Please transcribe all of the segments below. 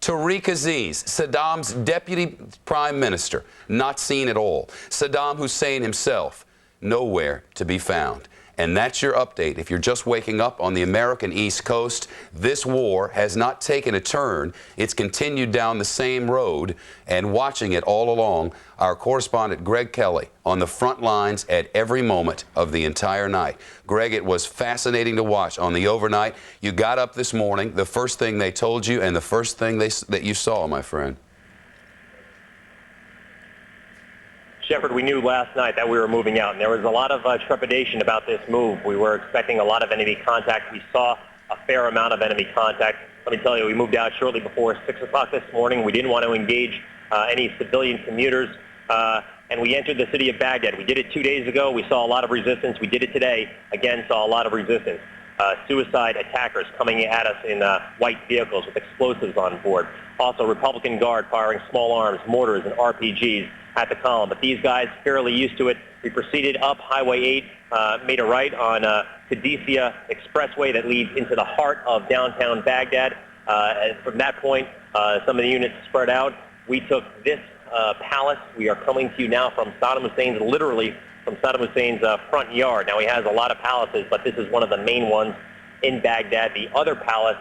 Taraq Aziz, Saddam's deputy prime minister, not seen at all. Saddam Hussein himself, nowhere to be found. And that's your update. If you're just waking up on the American East Coast, this war has not taken a turn. It's continued down the same road, and watching it all along, our correspondent Greg Kelly on the front lines at every moment of the entire night. Greg, it was fascinating to watch on the overnight. You got up this morning, the first thing they told you and the first thing that you saw, my friend. Shepard, we knew last night that we were moving out, and there was a lot of trepidation about this move. We were expecting a lot of enemy contact. We saw a fair amount of enemy contact. Let me tell you, we moved out shortly before 6 o'clock this morning. We didn't want to engage any civilian commuters, and we entered the city of Baghdad. We did it 2 days ago. We saw a lot of resistance. We did it today. Again, saw a lot of resistance. Suicide attackers coming at us in white vehicles with explosives on board. Also, Republican Guard firing small arms, mortars, and RPGs at the column. But these guys, fairly used to it. We proceeded up Highway 8, made a right on Qadisiyah Expressway that leads into the heart of downtown Baghdad. And from that point, some of the units spread out. We took this palace. We are coming to you now from Saddam Hussein's, literally from Saddam Hussein's front yard. Now, he has a lot of palaces, but this is one of the main ones in Baghdad. The other palace,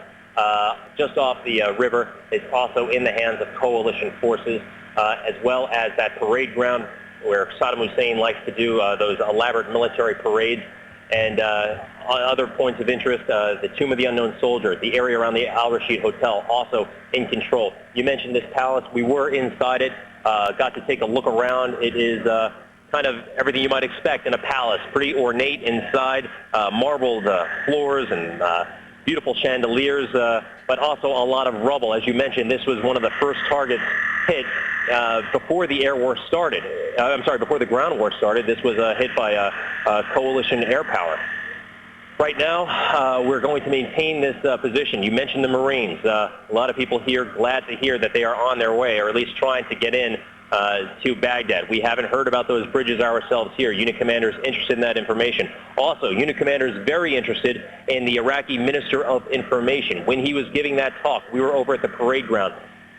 just off the river, is also in the hands of coalition forces, as well as that parade ground where Saddam Hussein likes to do those elaborate military parades. And on other points of interest, the Tomb of the Unknown Soldier, the area around the Al Rashid Hotel, also in control. You mentioned this palace. We were inside it, got to take a look around. It is kind of everything you might expect in a palace. Pretty ornate inside, marbled floors and beautiful chandeliers, but also a lot of rubble. As you mentioned, this was one of the first targets hit before the air war started. Before the ground war started. This was hit by coalition air power. Right now, we're going to maintain this position. You mentioned the Marines. A lot of people here glad to hear that they are on their way, or at least trying to get in to Baghdad. We haven't heard about those bridges ourselves here. Unit commanders interested in that information. Also, unit commanders very interested in the Iraqi Minister of Information. When he was giving that talk, we were over at the parade ground.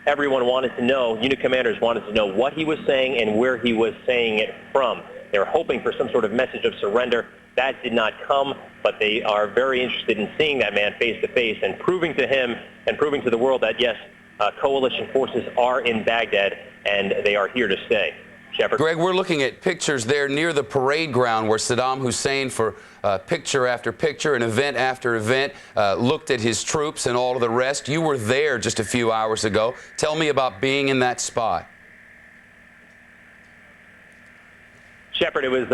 Everyone wanted to know, unit commanders wanted to know what he was saying and where he was saying it from. They were hoping for some sort of message of surrender. That did not come, but they are very interested in seeing that man face to face and proving to him and proving to the world that, yes, coalition forces are in Baghdad and they are here to stay. Shepard. Greg, we're looking at pictures there near the parade ground where Saddam Hussein, for picture after picture and event after event, looked at his troops and all of the rest. You were there just a few hours ago. Tell me about being in that spot. Shepard, it was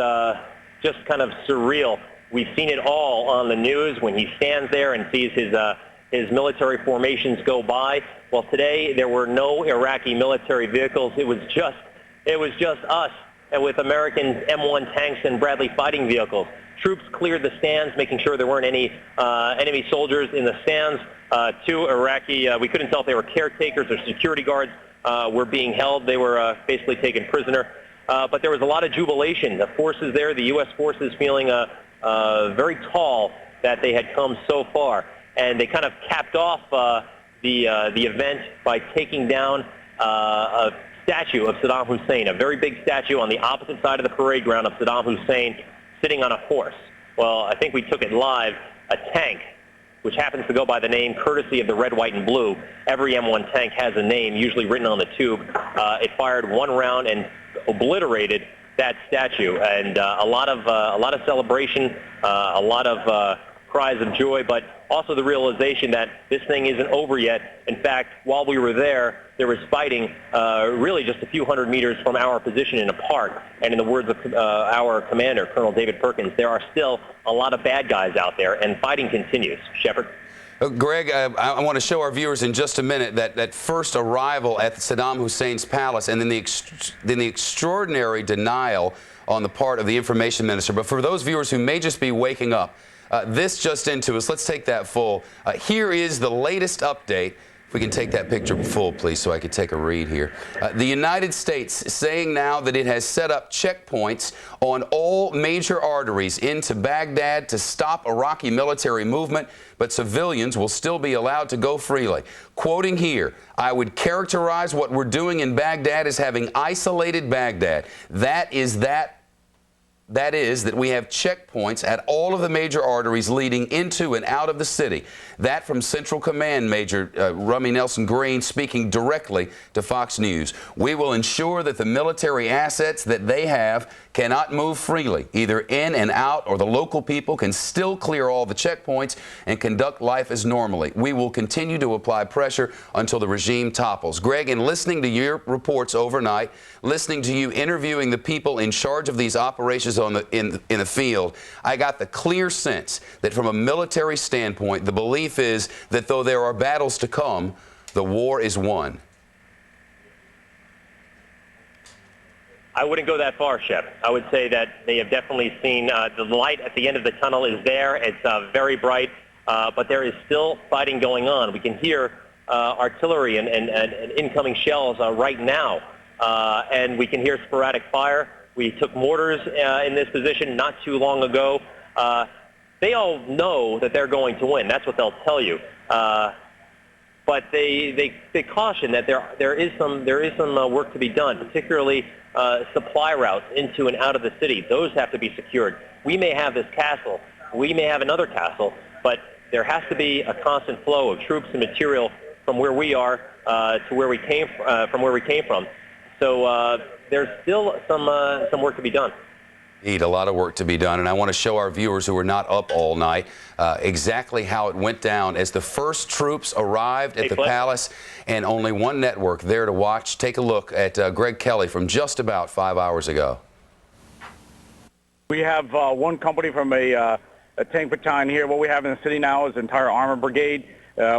just kind of surreal. We've seen it all on the news when he stands there and sees his military formations go by. Well, today there were no Iraqi military vehicles. It was just us, and with American M1 tanks and Bradley fighting vehicles. Troops cleared the stands, making sure there weren't any enemy soldiers in the stands. Two Iraqi, we couldn't tell if they were caretakers or security guards, were being held. They were basically taken prisoner. But there was a lot of jubilation. The forces there, the U.S. forces, feeling very tall that they had come so far. And they kind of capped off the event by taking down a statue of Saddam Hussein, a very big statue on the opposite side of the parade ground of Saddam Hussein sitting on a horse. Well, I think we took it live. A tank, which happens to go by the name courtesy of the red, white, and blue. Every M1 tank has a name, usually written on the tube. It fired one round and obliterated that statue, and a lot of celebration, a lot of cries of joy, but also the realization that this thing isn't over yet. In fact, while we were there was fighting really just a few hundred meters from our position in a park. And in the words of our commander, Colonel David Perkins, there are still a lot of bad guys out there, and fighting continues. Shepard? Greg, I want to show our viewers in just a minute that first arrival at Saddam Hussein's palace, and then the extraordinary denial on the part of the information minister. But for those viewers who may just be waking up, this just into us, let's take that full. Here is the latest update If we can take that picture full, please, so I could take a read here. The United States saying now that it has set up checkpoints on all major arteries into Baghdad to stop Iraqi military movement, but civilians will still be allowed to go freely. Quoting here, I would characterize what we're doing in Baghdad as having isolated Baghdad. That is that we have checkpoints at all of the major arteries leading into and out of the city. That from Central Command Major Rummy Nelson Green speaking directly to Fox News. We will ensure that the military assets that they have cannot move freely, either in and out, or the local people can still clear all the checkpoints and conduct life as normally. We will continue to apply pressure until the regime topples. Greg, in listening to your reports overnight, listening to you interviewing the people in charge of these operations in the field, I got the clear sense that from a military standpoint, the belief is that though there are battles to come, the war is won. I wouldn't go that far, Shep. I would say that they have definitely seen the light at the end of the tunnel is there. It's very bright, but there is still fighting going on. We can hear artillery and incoming shells right now, and we can hear sporadic fire. We took mortars in this position not too long ago. They all know that they're going to win. That's what they'll tell you. But they caution that there is some work to be done, particularly supply routes into and out of the city. Those have to be secured. We may have this castle, we may have another castle, but there has to be a constant flow of troops and material from where we are to where we came from. So there's still some work to be done. Indeed, a lot of work to be done, and I want to show our viewers who were not up all night exactly how it went down as the first troops arrived at the palace, and only one network there to watch. Take a look at Greg Kelly from just about 5 hours ago. We have one company from a tank battalion here. What we have in the city now is the entire armor brigade.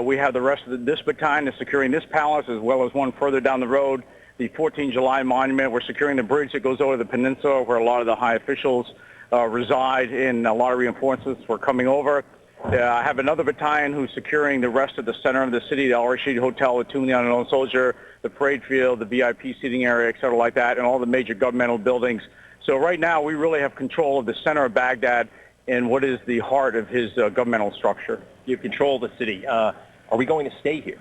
We have the rest of this battalion is securing this palace, as well as one further down the road, the 14 July monument. We're securing the bridge that goes over the peninsula where a lot of the high officials reside, and a lot of reinforcements were coming over. I have another battalion who's securing the rest of the center of the city, the Al Rashid Hotel, the Tomb of the Unknown Soldier, the parade field, the VIP seating area, et cetera, like that, and all the major governmental buildings. So right now we really have control of the center of Baghdad and what is the heart of his governmental structure. You control the city. Are we going to stay here?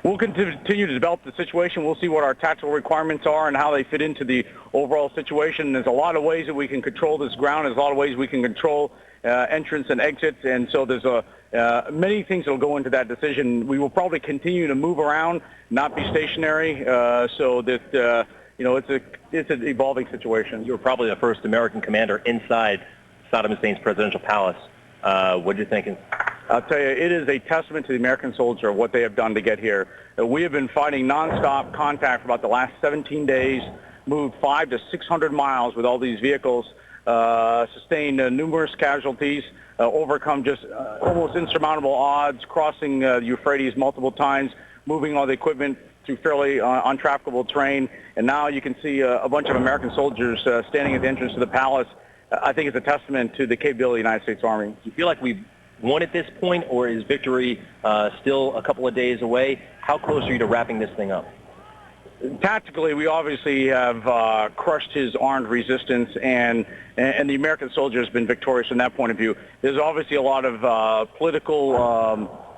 We'll continue to develop the situation. We'll see what our tactical requirements are and how they fit into the overall situation. There's a lot of ways that we can control this ground. There's a lot of ways we can control entrance and exits. And so there's many things that will go into that decision. We will probably continue to move around, not be stationary, so that, it's an evolving situation. You were probably the first American commander inside Saddam Hussein's presidential palace. What are you thinking? I'll tell you, it is a testament to the American soldier, what they have done to get here. We have been fighting nonstop contact for about the last 17 days, moved 500 to 600 miles with all these vehicles, sustained numerous casualties, overcome just almost insurmountable odds, crossing the Euphrates multiple times, moving all the equipment through fairly untrafficable terrain. And now you can see a bunch of American soldiers standing at the entrance to the palace. I think it's a testament to the capability of the United States Army. Do you feel like we've won at this point, or is victory still a couple of days away? How close are you to wrapping this thing up? Tactically, we obviously have crushed his armed resistance, and the American soldier has been victorious from that point of view. There's obviously a lot of political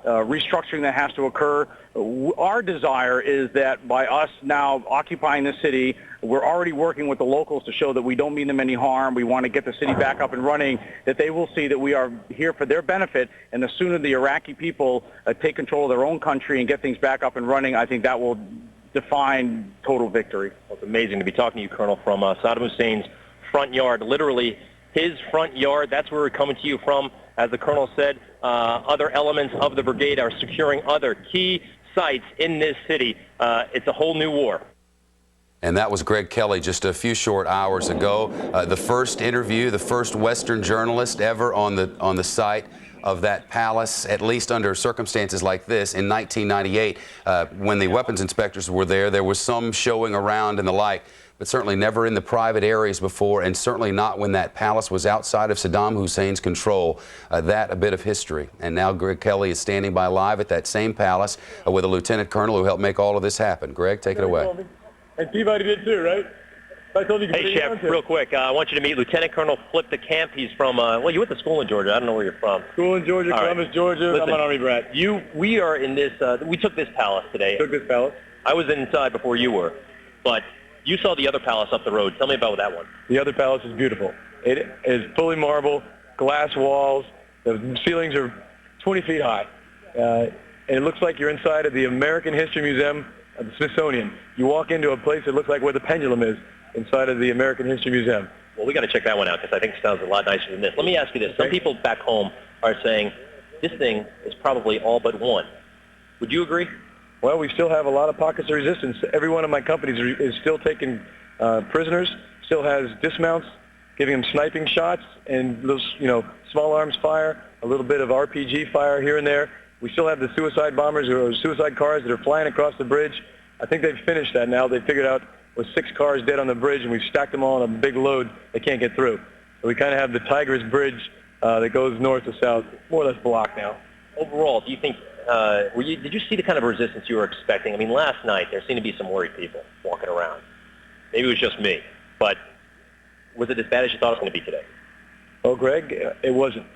restructuring that has to occur. Our desire is that by us now occupying the city, we're already working with the locals to show that we don't mean them any harm. We want to get the city back up and running, that they will see that we are here for their benefit, and the sooner the Iraqi people take control of their own country and get things back up and running, I think that will define total victory. Well, it's amazing to be talking to you, Colonel, from Saddam Hussein's front yard, literally his front yard. That's where we're coming to you from. As the Colonel said, other elements of the brigade are securing other key sites in this city. It's a whole new war. And that was Greg Kelly just a few short hours ago. The first interview, the first Western journalist ever on the site of that palace, at least under circumstances like this. In 1998, when the weapons inspectors were there was some showing around and the like. but certainly never in the private areas before, and certainly not when that palace was outside of Saddam Hussein's control. That a bit of history. And now Greg Kelly is standing by live at that same palace with a lieutenant colonel who helped make all of this happen. Greg, take it away. And Peabody did too, right? I told you. Hey, Shep, real quick, I want you to meet Lieutenant Colonel Flip DeCamp. He's from, well, you went to school in Georgia. I don't know where you're from. School in Georgia, Columbus, Georgia. Listen, I'm an Army brat. We are in this, we took this palace today. Took this palace? I was inside before you were, but you saw the other palace up the road. Tell me about that one. The other palace is beautiful. It is fully marble, glass walls. The ceilings are 20 feet high. And it looks like you're inside of the American History Museum at the Smithsonian. You walk into a place that looks like where the pendulum is inside of the American History Museum. Well, we got to check that one out because I think it sounds a lot nicer than this. Let me ask you this. Some people back home are saying this thing is probably all but one. Would you agree? Well, we still have a lot of pockets of resistance. Every one of my companies is still taking prisoners, still has dismounts, giving them sniping shots and those, small arms fire, a little bit of RPG fire here and there. We still have the suicide bombers or suicide cars that are flying across the bridge. I think they've finished that now. They figured out with 6 cars dead on the bridge, and we've stacked them all on a big load. They can't get through. So we kind of have the Tigris Bridge that goes north to south, more or less blocked now. Overall, do you think, did you see the kind of resistance you were expecting? I mean, last night there seemed to be some worried people walking around. Maybe it was just me, but was it as bad as you thought it was going to be today? Oh, Greg, it wasn't.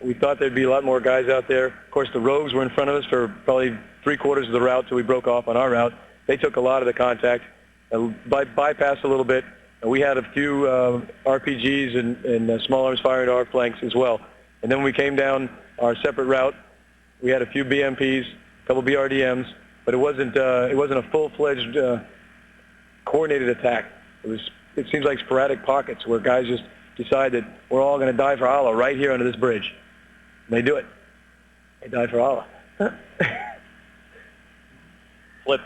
We thought there'd be a lot more guys out there. Of course, the rogues were in front of us for probably 3/4 of the route till we broke off on our route. They took a lot of the contact, bypassed a little bit. We had a few RPGs and small arms firing to our flanks as well. And then when we came down our separate route, we had a few BMPs, a couple BRDMs, but it wasn't a full-fledged coordinated attack. It seems like sporadic pockets where guys just decide that we're all going to die for Allah right here under this bridge. And they do it. They die for Allah. Flip,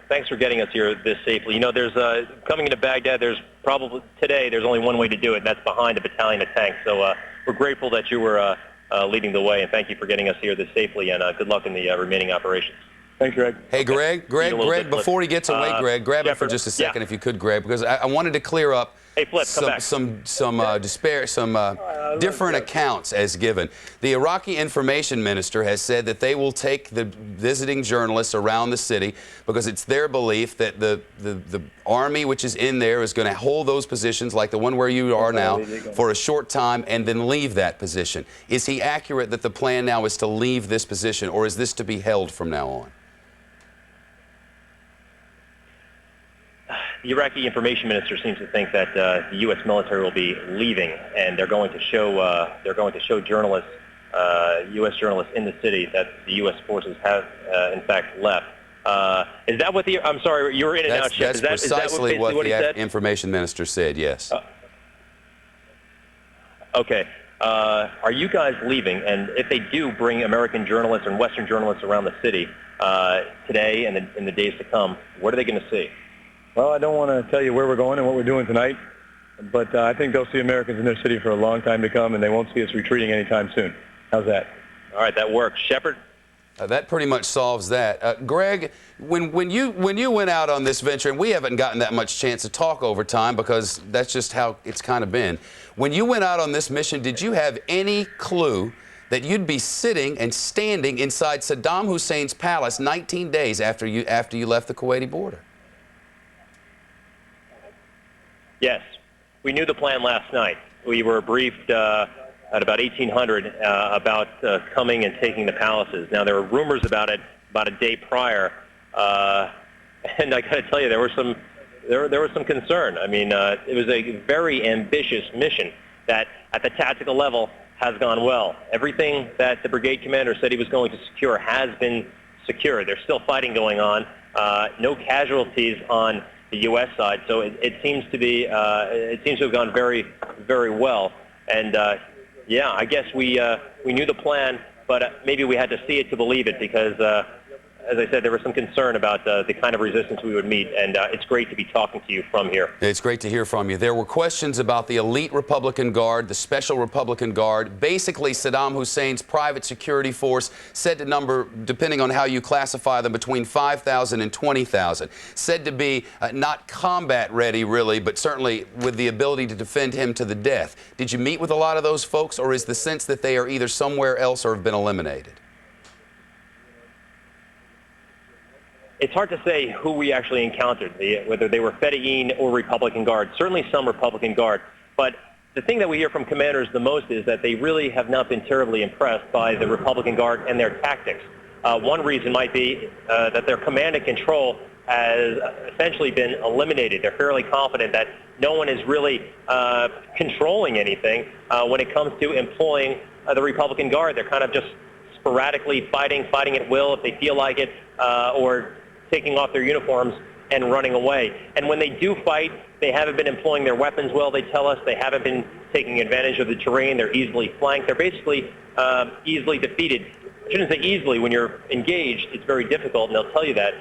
thanks for getting us here this safely. There's coming into Baghdad, there's only one way to do it, and that's behind a battalion of tanks. So we're grateful that you were leading the way, and thank you for getting us here this safely, and good luck in the remaining operations. Thanks, Greg. Hey, Greg, before he gets away, Greg, grab it for just a second if you could, Greg, because I wanted to clear up some different accounts as given. The Iraqi information minister has said that they will take the visiting journalists around the city because it's their belief that the army which is in there is going to hold those positions like the one where you are now for a short time and then leave that position. Is he accurate that the plan now is to leave this position, or is this to be held from now on? The Iraqi information minister seems to think that the U.S. military will be leaving, and they're going to show journalists, U.S. journalists in the city that the U.S. forces have in fact left. Is that what the? I'm sorry, you were in and out, Chef. That's precisely what the information minister said. Yes. Okay. Are you guys leaving? And if they do bring American journalists and Western journalists around the city today and in the days to come, what are they going to see? Well, I don't want to tell you where we're going and what we're doing tonight, but I think they'll see Americans in their city for a long time to come, and they won't see us retreating anytime soon. How's that? All right, that works. Shepard? That pretty much solves that. Greg, when you went out on this venture, and we haven't gotten that much chance to talk over time because that's just how it's kind of been. When you went out on this mission, did you have any clue that you'd be sitting and standing inside Saddam Hussein's palace 19 days after you left the Kuwaiti border? Yes. We knew the plan last night. We were briefed at about 1800 about coming and taking the palaces. Now, there were rumors about it about a day prior, and I got to tell you, there was some concern. I mean, it was a very ambitious mission that, at the tactical level, has gone well. Everything that the brigade commander said he was going to secure has been secured. There's still fighting going on. No casualties on the U.S. side, so it seems to be it seems to have gone very, very well. And yeah, I guess we knew the plan, but maybe we had to see it to believe it, because as I said, there was some concern about the kind of resistance we would meet, and it's great to be talking to you from here. It's great to hear from you. There were questions about the elite Republican Guard, the Special Republican Guard. Basically, Saddam Hussein's private security force said to number, depending on how you classify them, between 5,000 and 20,000. Said to be not combat ready, really, but certainly with the ability to defend him to the death. Did you meet with a lot of those folks, or is the sense that they are either somewhere else or have been eliminated? It's hard to say who we actually encountered, whether they were Fedayeen or Republican Guard. Certainly some Republican Guard. But the thing that we hear from commanders the most is that they really have not been terribly impressed by the Republican Guard and their tactics. One reason might be that their command and control has essentially been eliminated. They're fairly confident that no one is really controlling anything when it comes to employing the Republican Guard. They're kind of just sporadically fighting at will if they feel like it, or taking off their uniforms and running away. And when they do fight, they haven't been employing their weapons well, they tell us. They haven't been taking advantage of the terrain. They're easily flanked. They're basically easily defeated. I shouldn't say easily. When you're engaged, it's very difficult, and they'll tell you that.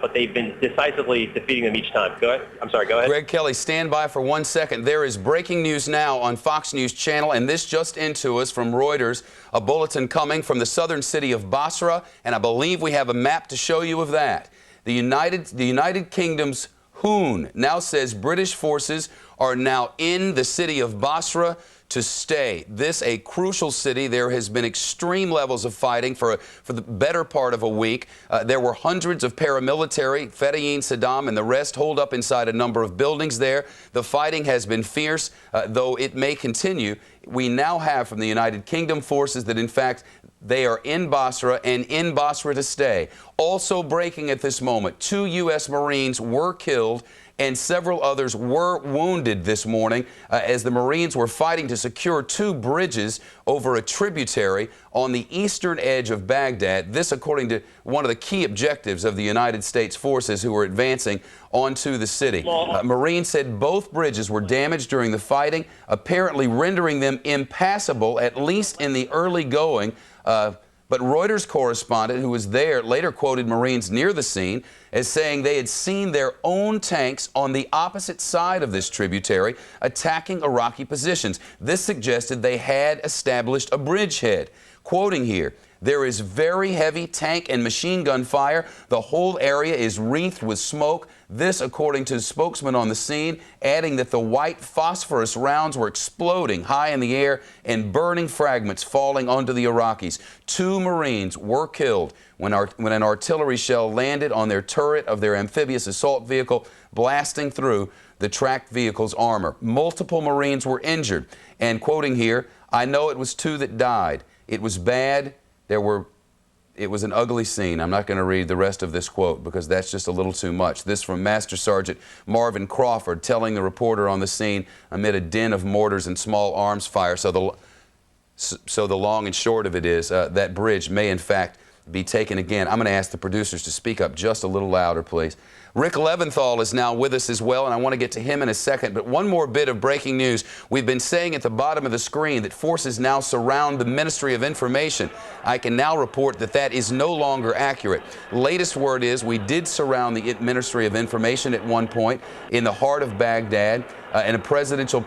But they've been decisively defeating them each time. Go ahead. I'm sorry, go ahead. Greg Kelly, stand by for 1 second. There is breaking news now on Fox News Channel, and this just into us from Reuters, a bulletin coming from the southern city of Basra, and I believe we have a map to show you of that. The United Kingdom's Hoon now says British forces are now in the city of Basra to stay. This a crucial city. There has been extreme levels of fighting for the better part of a week. There were hundreds of paramilitary, Fedayeen, Saddam, and the rest holed up inside a number of buildings there. The fighting has been fierce, though it may continue. We now have from the United Kingdom forces that, in fact, they are in Basra and in Basra to stay. Also breaking at this moment, 2 U.S. Marines were killed and several others were wounded this morning as the Marines were fighting to secure 2 bridges over a tributary on the eastern edge of Baghdad. This, according to one of the key objectives of the United States forces who were advancing onto the city. Marines said both bridges were damaged during the fighting, apparently rendering them impassable, at least in the early going. But Reuters correspondent who was there later quoted Marines near the scene as saying they had seen their own tanks on the opposite side of this tributary attacking Iraqi positions. This suggested they had established a bridgehead. Quoting here, "There is very heavy tank and machine gun fire. The whole area is wreathed with smoke." This, according to a spokesman on the scene, adding that the white phosphorus rounds were exploding high in the air and burning fragments falling onto the Iraqis. 2 Marines were killed when an artillery shell landed on their turret of their amphibious assault vehicle, blasting through the tracked vehicle's armor. Multiple Marines were injured. And quoting here, "I know it was 2 that died. It was bad. It was an ugly scene." I'm not going to read the rest of this quote because that's just a little too much. This from Master Sergeant Marvin Crawford telling the reporter on the scene amid a din of mortars and small arms fire. So the long and short of it is that bridge may in fact be taken again. I'm going to ask the producers to speak up just a little louder, please. Rick Leventhal is now with us as well, and I want to get to him in a second. But one more bit of breaking news. We've been saying at the bottom of the screen that forces now surround the Ministry of Information. I can now report that that is no longer accurate. Latest word is we did surround the Ministry of Information at one point in the heart of Baghdad and a presidential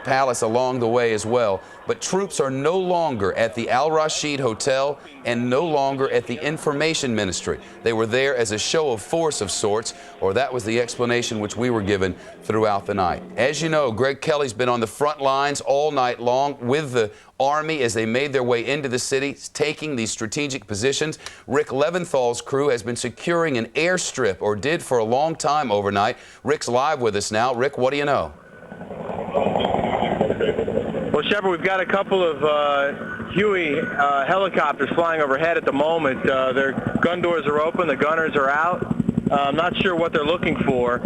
palace along the way as well. But troops are no longer at the Al Rashid Hotel and no longer at the Information Ministry. They were there as a show of force of sorts, or that was the explanation which we were given throughout the night. As you know, Greg Kelly's been on the front lines all night long with the Army as they made their way into the city, taking these strategic positions. Rick Leventhal's crew has been securing an airstrip, or did for a long time overnight. Rick's live with us now. Rick, what do you know? Well, Shepard, we've got a couple of Huey helicopters flying overhead at the moment. Their gun doors are open. The gunners are out. I'm not sure what they're looking for.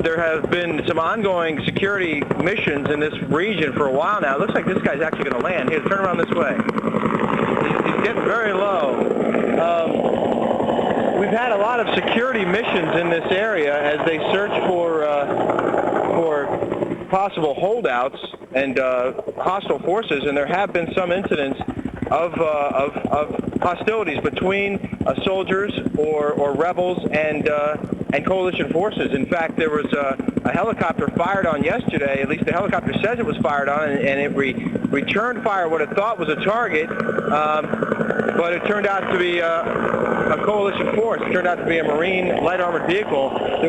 There have been some ongoing security missions in this region for a while now. It looks like this guy's actually going to land. Here, turn around this way. He's getting very low. We've had a lot of security missions in this area as they search for possible holdouts and hostile forces, and there have been some incidents of hostilities between soldiers or rebels and coalition forces. In fact, there was a helicopter fired on yesterday. At least the helicopter says it was fired on, and it returned fire what it thought was a target, but it turned out to be a coalition force. It turned out to be a Marine light armored vehicle. It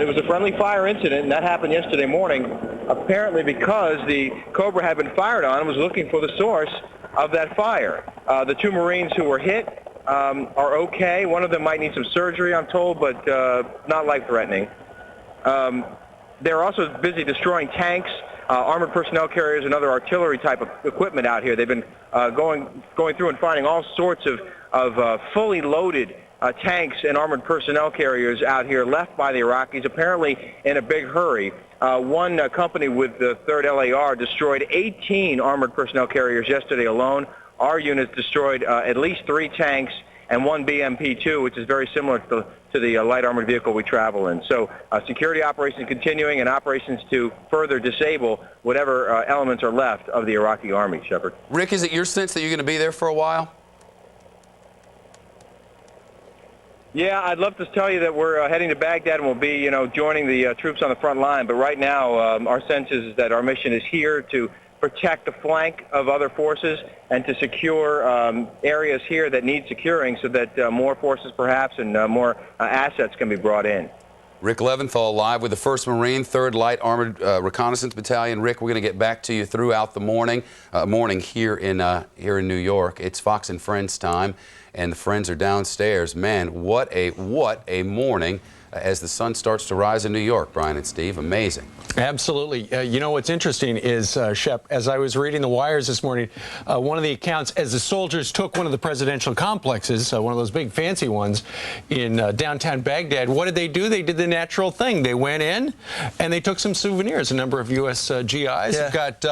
was a friendly fire incident, and that happened yesterday morning, apparently because the Cobra had been fired on and was looking for the source of that fire. The two Marines who were hit are okay. One of them might need some surgery, I'm told, but not life-threatening. They're also busy destroying tanks, armored personnel carriers, and other artillery type of equipment out here. They've been going through and finding all sorts of fully loaded tanks and armored personnel carriers out here left by the Iraqis, apparently in a big hurry. One company with the 3rd LAR destroyed 18 armored personnel carriers yesterday alone. Our units destroyed at least 3 tanks and 1 BMP-2, which is very similar to the light armored vehicle we travel in. So security operations continuing and operations to further disable whatever elements are left of the Iraqi army, Shepard. Rick, is it your sense that you're going to be there for a while? Yeah, I'd love to tell you that we're heading to Baghdad and we'll be, joining the troops on the front line. But right now, our sense is that our mission is here to protect the flank of other forces and to secure areas here that need securing so that more forces perhaps and more assets can be brought in. Rick Leventhal live with the 1st Marine, 3rd Light Armored Reconnaissance Battalion. Rick, we're going to get back to you throughout the morning here in New York. It's Fox and Friends time, and the Friends are downstairs. Man, what a morning as the sun starts to rise in New York, Brian and Steve. Amazing. Absolutely. You know, what's interesting is, Shep, as I was reading the wires this morning, one of the accounts, as the soldiers took one of the presidential complexes, one of those big fancy ones in downtown Baghdad, what did they do? They did the natural thing. They went in and they took some souvenirs. A number of U.S. GIs have got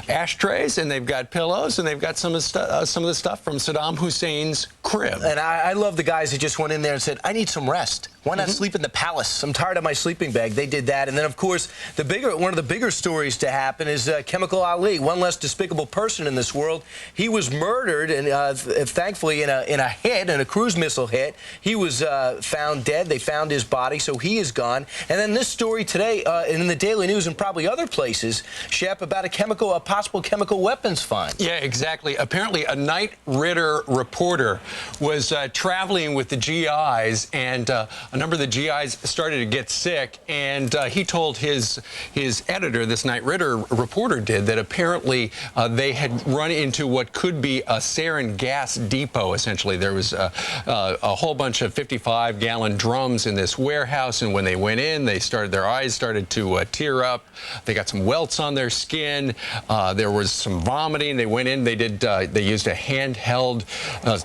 ashtrays, and they've got pillows, and they've got some of the stuff from Saddam Hussein's crib. And I love the guys that just went in there and said, I need some rest. Why not sleep in the palace? I'm tired of my sleeping bag. They did that. And then, of course, one of the bigger stories to happen is Chemical Ali, one less despicable person in this world. He was murdered, and thankfully in a cruise missile hit. He was found dead. They found his body, so he is gone. And then this story today in the Daily News and probably other places, Shep, about a possible chemical weapons find. Yeah, exactly. Apparently, a Knight Ridder reporter was traveling with the GIs, and a number of the GIs started to get sick, and he told his editor, this Knight Ridder reporter did, that apparently they had run into what could be a sarin gas depot, essentially. There was a whole bunch of 55-gallon drums in this warehouse, and when they went in, their eyes started to tear up. They got some welts on their skin. There was some vomiting. They went in, they used a handheld,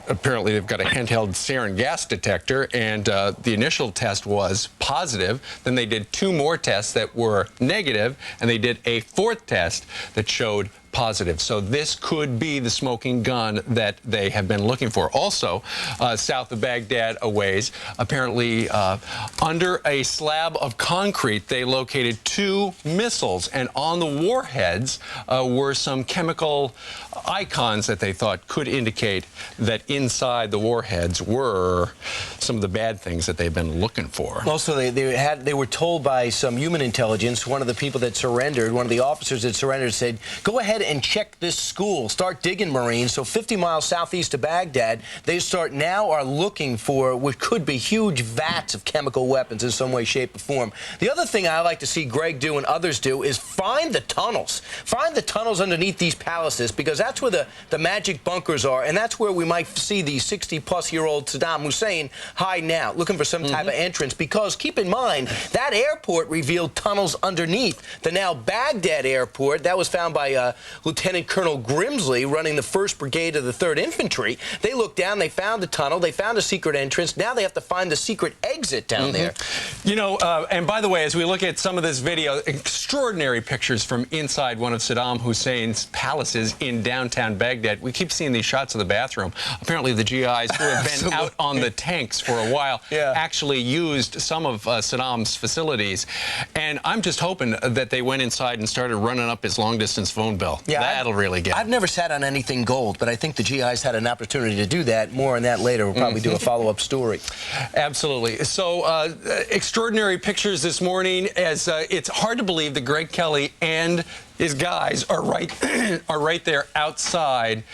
apparently they've got a handheld sarin gas detector, and the initial test was positive. Then they did 2 more tests that were negative, and they did a 4th test that showed positive. So this could be the smoking gun that they have been looking for. Also, south of Baghdad a ways, apparently under a slab of concrete, they located 2 missiles, and on the warheads were some chemical icons that they thought could indicate that inside the warheads were some of the bad things that they've been looking for. Also, they were told by some human intelligence, one of the people that surrendered, one of the officers that surrendered, said, go ahead and check this school. Start digging, Marines. So 50 miles southeast of Baghdad, they are looking for what could be huge vats of chemical weapons in some way, shape, or form. The other thing I like to see Greg do and others do is find the tunnels. Find the tunnels underneath these palaces, because that's where the magic bunkers are, and that's where we might see the 60-plus-year-old Saddam Hussein hide now, looking for some type of entrance. Because keep in mind, that airport revealed tunnels underneath the now Baghdad airport. That was found by Lieutenant Colonel Grimsley, running the 1st Brigade of the 3rd Infantry. They looked down, they found a tunnel, they found a secret entrance. Now they have to find the secret exit down there. You know, and by the way, as we look at some of this video, extraordinary pictures from inside one of Saddam Hussein's palaces in downtown Baghdad. We keep seeing these shots of the bathroom. Apparently the GIs who have been out on the tanks for a while actually used some of Saddam's facilities. And I'm just hoping that they went inside and started running up his long-distance phone bill. Yeah, That'll really get I've never sat on anything gold, but I think the GIs had an opportunity to do that. More on that later. We'll probably do a follow-up story. Absolutely. So extraordinary pictures this morning, as it's hard to believe that Greg Kelly and his guys are right there outside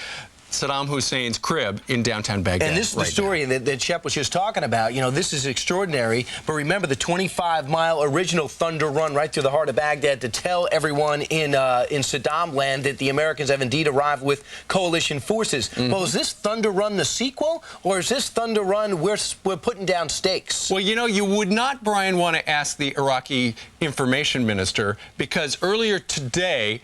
Saddam Hussein's crib in downtown Baghdad. And this is the story that Shep was just talking about. You know, this is extraordinary. But remember the 25-mile original thunder run right through the heart of Baghdad to tell everyone in Saddam land that the Americans have indeed arrived with coalition forces. Well, is this thunder run the sequel, or is this thunder run we're putting down stakes? Well, you know, you would not, Brian, want to ask the Iraqi information minister, because earlier today,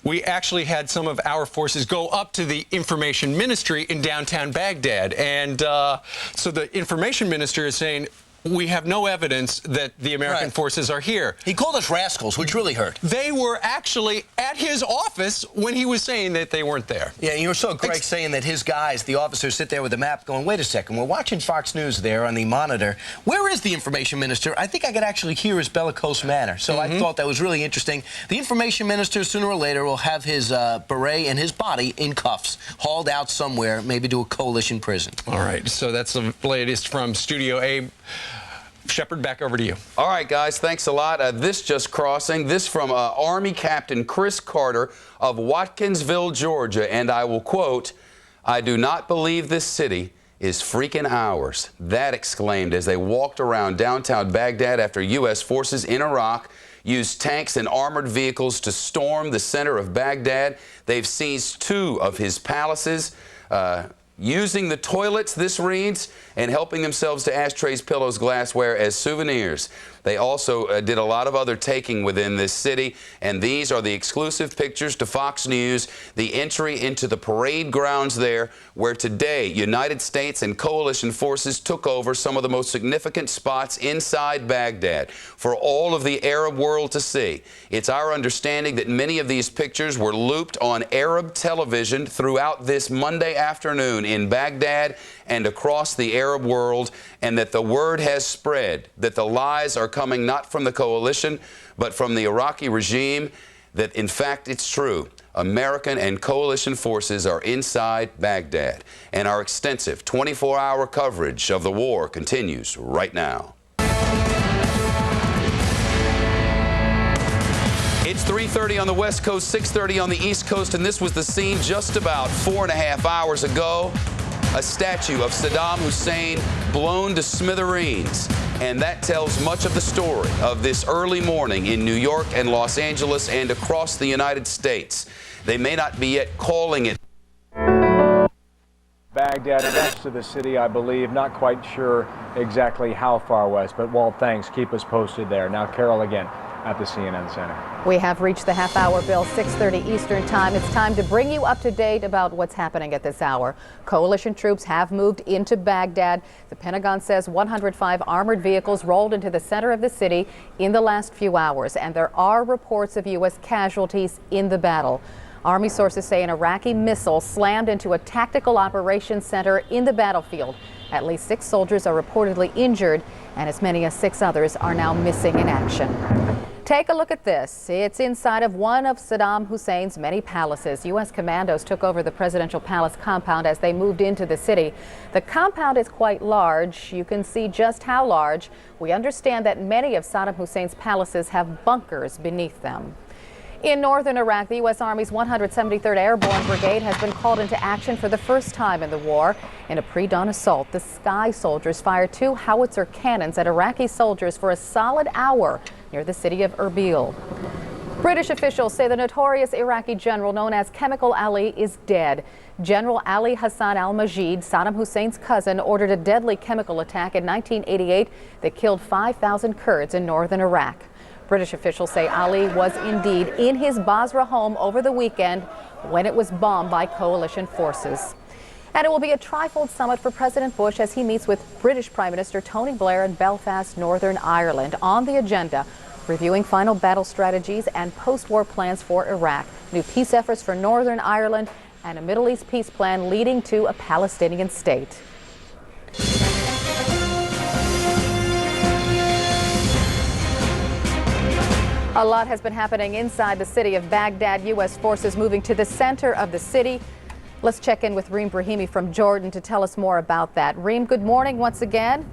we actually had some of our forces go up to the information ministry in downtown Baghdad. And so the information minister is saying, we have no evidence that the American forces are here. He called us rascals, which really hurt. They were actually at his office when he was saying that they weren't there. Yeah, you saw Greg saying that his guys, the officers, sit there with a map going, wait a second, we're watching Fox News there on the monitor. Where is the information minister? I think I could actually hear his bellicose manner. So I thought that was really interesting. The information minister, sooner or later, will have his beret and his body in cuffs, hauled out somewhere, maybe to a coalition prison. All right, so that's the latest from Studio A. Shepard, back over to you. All right, guys, thanks a lot. This just crossing. This from Army Captain Chris Carter of Watkinsville, Georgia, and I will quote, "I do not believe this city is freaking ours." That exclaimed as they walked around downtown Baghdad after U.S. forces in Iraq used tanks and armored vehicles to storm the center of Baghdad. They've seized 2 of his palaces, using the toilets, this reads, and helping themselves to ashtrays, pillows, glassware as souvenirs. They also did a lot of other taking within this city, and these are the exclusive pictures to Fox News, the entry into the parade grounds there, where today United States and coalition forces took over some of the most significant spots inside Baghdad for all of the Arab world to see. It's our understanding that many of these pictures were looped on Arab television throughout this Monday afternoon in Baghdad and across the Arab world, and that the word has spread that the lies are coming not from the coalition, but from the Iraqi regime, that in fact it's true. American and coalition forces are inside Baghdad, and our extensive 24-hour coverage of the war continues right now. It's 3:30 on the West Coast, 6:30 on the East Coast, and this was the scene just about 4.5 hours ago. A statue of Saddam Hussein blown to smithereens. And that tells much of the story of this early morning in New York and Los Angeles and across the United States. They may not be yet calling it Baghdad, west of the city, I believe. Not quite sure exactly how far west, but Walt, thanks. Keep us posted there. Now, Carol again at the CNN Center. We have reached the half-hour bill, 6:30 Eastern Time. It's time to bring you up to date about what's happening at this hour. Coalition troops have moved into Baghdad. The Pentagon says 105 armored vehicles rolled into the center of the city in the last few hours, and there are reports of U.S. casualties in the battle. Army sources say an Iraqi missile slammed into a tactical operations center in the battlefield. At least 6 soldiers are reportedly injured, and as many as 6 others are now missing in action. Take a look at this. It's inside of one of Saddam Hussein's many palaces. U.S. commandos took over the presidential palace compound as they moved into the city. The compound is quite large. You can see just how large. We understand that many of Saddam Hussein's palaces have bunkers beneath them. In northern Iraq, the U.S. Army's 173rd Airborne Brigade has been called into action for the first time in the war. In a pre-dawn assault, the Sky soldiers fired 2 howitzer cannons at Iraqi soldiers for a solid hour near the city of Erbil. British officials say the notorious Iraqi general known as Chemical Ali is dead. General Ali Hassan al-Majid, Saddam Hussein's cousin, ordered a deadly chemical attack in 1988 that killed 5,000 Kurds in northern Iraq. British officials say Ali was indeed in his Basra home over the weekend when it was bombed by coalition forces. And it will be a trifold summit for President Bush as he meets with British Prime Minister Tony Blair in Belfast, Northern Ireland. On the agenda, reviewing final battle strategies and post-war plans for Iraq, new peace efforts for Northern Ireland, and a Middle East peace plan leading to a Palestinian state. A lot has been happening inside the city of Baghdad. U.S. forces moving to the center of the city. Let's check in with Reem Brahimi from Jordan to tell us more about that. Reem, good morning once again.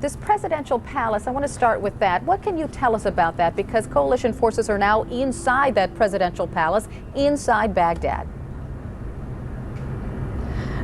This presidential palace, I want to start with that. What can you tell us about that? Because coalition forces are now inside that presidential palace, inside Baghdad.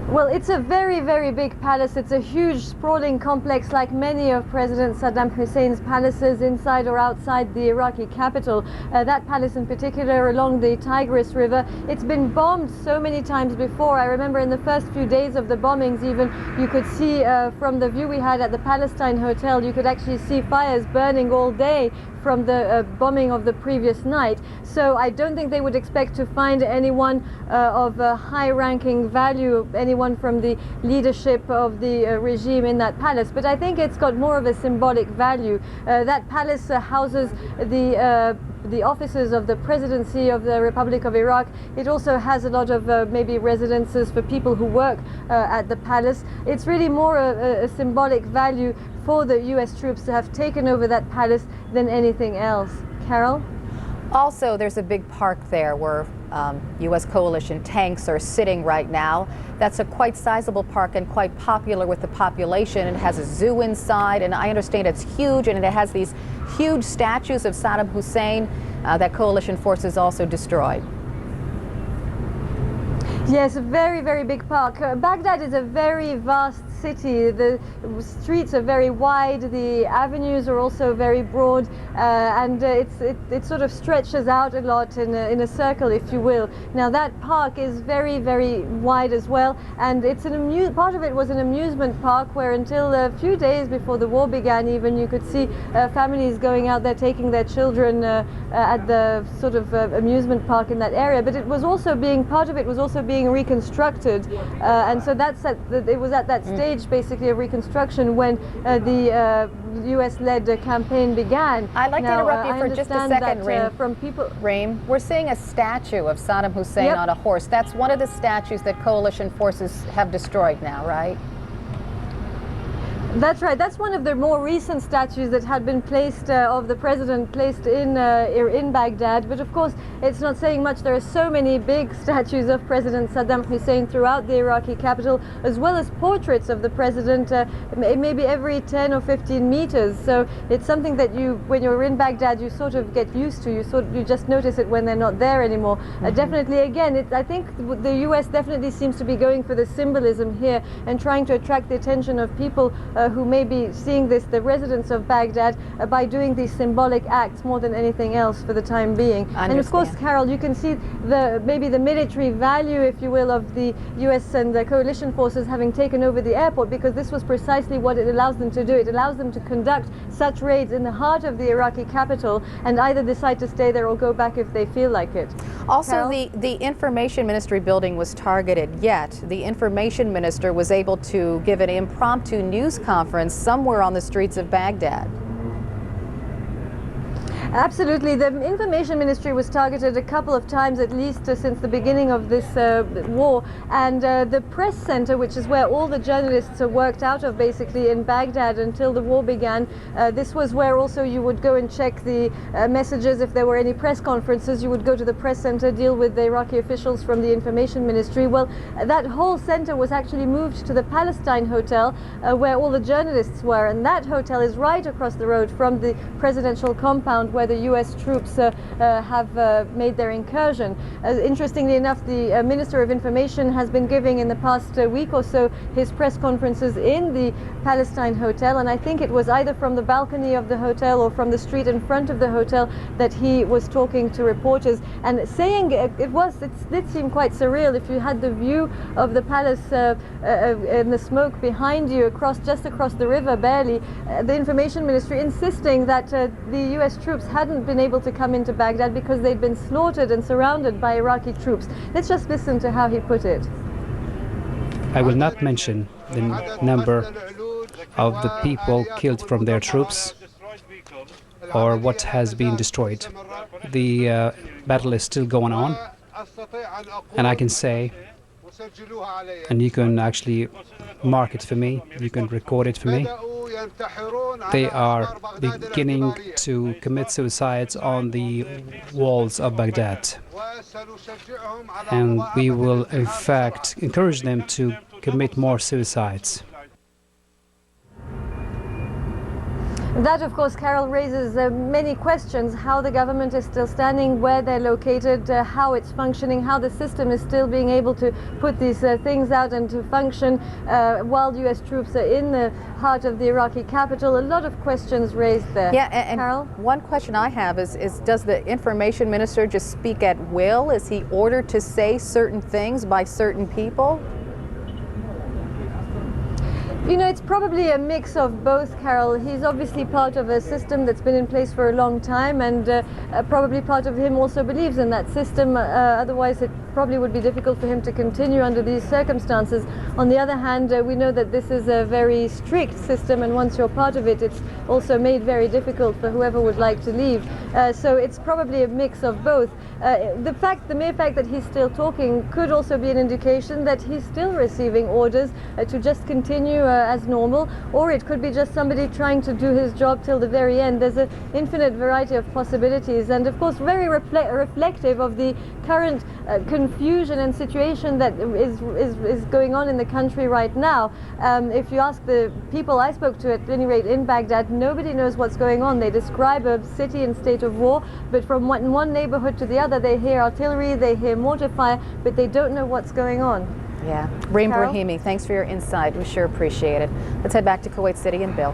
Well, it's a very, very big palace. It's a huge, sprawling complex like many of President Saddam Hussein's palaces inside or outside the Iraqi capital. That palace in particular along the Tigris River, it's been bombed so many times before. I remember in the first few days of the bombings even, you could see from the view we had at the Palestine Hotel, you could actually see fires burning all day from the bombing of the previous night. So I don't think they would expect to find anyone of high-ranking value, anyone from the leadership of the regime in that palace. But I think it's got more of a symbolic value. That palace houses the offices of the presidency of the Republic of Iraq. It also has a lot of maybe residences for people who work at the palace. It's really more a symbolic value for the U.S. troops to have taken over that palace than anything else. Carol? Also, there's a big park there where U.S. coalition tanks are sitting right now. That's a quite sizable park and quite popular with the population. It has a zoo inside, and I understand it's huge, and it has these huge statues of Saddam Hussein that coalition forces also destroyed. Yes, a very, very big park. Baghdad is a very vast city. The streets are very wide, the avenues are also very broad, and it sort of stretches out a lot in a circle, if you will. Now that park is very, very wide as well, and it's part of it was an amusement park where until a few days before the war began even, you could see families going out there taking their children at the sort of amusement park in that area. But it was also part of it was also being reconstructed, and so it was at that stage basically of reconstruction when the US-led campaign began. I'd like to interrupt you for just a second, Reem. From people, Reem, we're seeing a statue of Saddam Hussein on a horse. That's one of the statues that coalition forces have destroyed now, right? That's right. That's one of the more recent statues that had been placed of the president placed in Baghdad. But of course, it's not saying much. There are so many big statues of President Saddam Hussein throughout the Iraqi capital, as well as portraits of the president, maybe every 10 or 15 meters. So it's something that when you're in Baghdad, you sort of get used to. You just notice it when they're not there anymore. Definitely, again, I think the U.S. definitely seems to be going for the symbolism here and trying to attract the attention of people who may be seeing the residents of Baghdad by doing these symbolic acts more than anything else for the time being. And of course, Carol, you can see maybe the military value, if you will, of the US and the coalition forces having taken over the airport, because this was precisely what it allows them to do. It allows them to conduct such raids in the heart of the Iraqi capital and either decide to stay there or go back if they feel like it. Also, the information ministry building was targeted, yet the information minister was able to give an impromptu news conference somewhere on the streets of Baghdad. Absolutely. The information ministry was targeted a couple of times at least since the beginning of this war, and the press center, which is where all the journalists are worked out of basically in Baghdad until the war began, this was where also you would go and check the messages. If there were any press conferences, you would go to the press center, deal with the Iraqi officials from the information ministry. Well, that whole center was actually moved to the Palestine Hotel where all the journalists were, and that hotel is right across the road from the presidential compound where the U.S. troops have made their incursion. Interestingly enough, the Minister of Information has been giving in the past week or so his press conferences in the Palestine Hotel, and I think it was either from the balcony of the hotel or from the street in front of the hotel that he was talking to reporters and saying it did seem quite surreal. If you had the view of the palace and the smoke behind you just across the river barely, the information ministry insisting that the U.S. troops hadn't been able to come into Baghdad because they'd been slaughtered and surrounded by Iraqi troops. Let's just listen to how he put it. I will not mention the number of the people killed from their troops or what has been destroyed. The battle is still going on, and I can say, and you can actually mark it for me. You can record it for me. They are beginning to commit suicides on the walls of Baghdad. And we will, in fact, encourage them to commit more suicides. That, of course, Carol, raises many questions. How the government is still standing, where they're located, how it's functioning, how the system is still being able to put these things out and to function while U.S. troops are in the heart of the Iraqi capital. A lot of questions raised there. Yeah, and Carol? One question I have is does the information minister just speak at will? Is he ordered to say certain things by certain people? You know, it's probably a mix of both, Carol. He's obviously part of a system that's been in place for a long time, and probably part of him also believes in that system. Otherwise, it probably would be difficult for him to continue under these circumstances. On the other hand, we know that this is a very strict system, and once you're part of it, it's also made very difficult for whoever would like to leave. So it's probably a mix of both. The mere fact that he's still talking could also be an indication that he's still receiving orders to just continue as normal, or it could be just somebody trying to do his job till the very end. There's an infinite variety of possibilities, and of course very reflective of the current confusion and situation that is going on in the country right now. If you ask the people I spoke to, at any rate in Baghdad, nobody knows what's going on. They describe a city in state of war, but from one neighborhood to the other, they hear artillery, they hear mortar fire, but they don't know what's going on. Yeah. Reem Carol? Brahimi, thanks for your insight. We sure appreciate it. Let's head back to Kuwait City and Bill.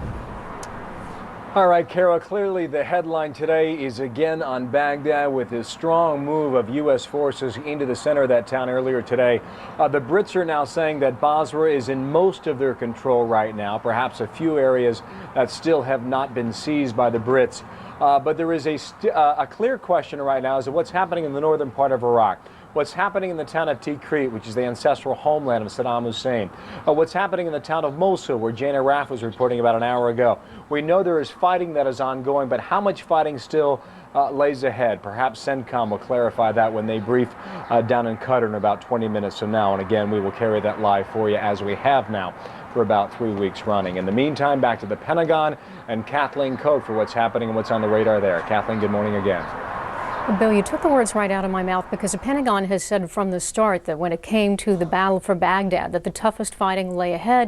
All right, Carol, clearly the headline today is again on Baghdad with this strong move of U.S. forces into the center of that town earlier today. The Brits are now saying that Basra is in most of their control right now, perhaps a few areas that still have not been seized by the Brits. But there is a clear question right now as to what's happening in the northern part of Iraq. What's happening in the town of Tikrit, which is the ancestral homeland of Saddam Hussein. What's happening in the town of Mosul, where Jane Araf was reporting about an hour ago. We know there is fighting that is ongoing, but how much fighting still lays ahead? Perhaps CENTCOM will clarify that when they brief down in Qatar in about 20 minutes from now. And again, we will carry that live for you as we have now for about 3 weeks running. In the meantime, back to the Pentagon and Kathleen Koch for what's happening and what's on the radar there. Kathleen, good morning again. Bill, you took the words right out of my mouth, because the Pentagon has said from the start that when it came to the battle for Baghdad, that the toughest fighting lay ahead.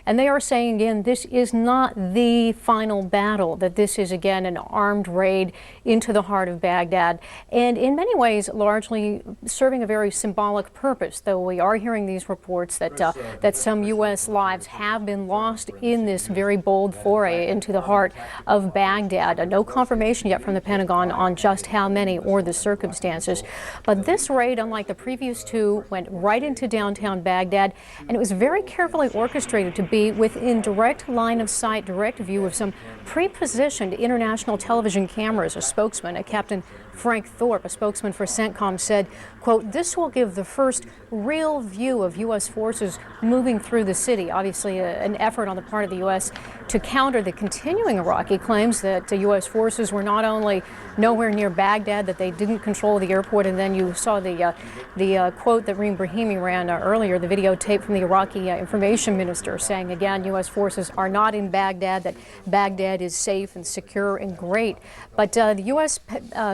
And they are saying again, this is not the final battle, that this is again an armed raid into the heart of Baghdad. And in many ways, largely serving a very symbolic purpose, though we are hearing these reports that some U.S. lives have been lost in this very bold foray into the heart of Baghdad. No confirmation yet from the Pentagon on just how many or the circumstances. But this raid, unlike the previous two, went right into downtown Baghdad, and it was very carefully orchestrated to be within direct line of sight, direct view of some pre-positioned international television cameras. A spokesman, a Captain Frank Thorpe, a spokesman for CENTCOM, said, quote, "This will give the first real view of U.S. forces moving through the city." Obviously, an effort on the part of the U.S. to counter the continuing Iraqi claims that U.S. forces were not only nowhere near Baghdad, that they didn't control the airport, and then you saw the quote that Reem Brahimi ran earlier, the videotape from the Iraqi information minister saying, again, U.S. forces are not in Baghdad, that Baghdad is safe and secure and great. But the U.S.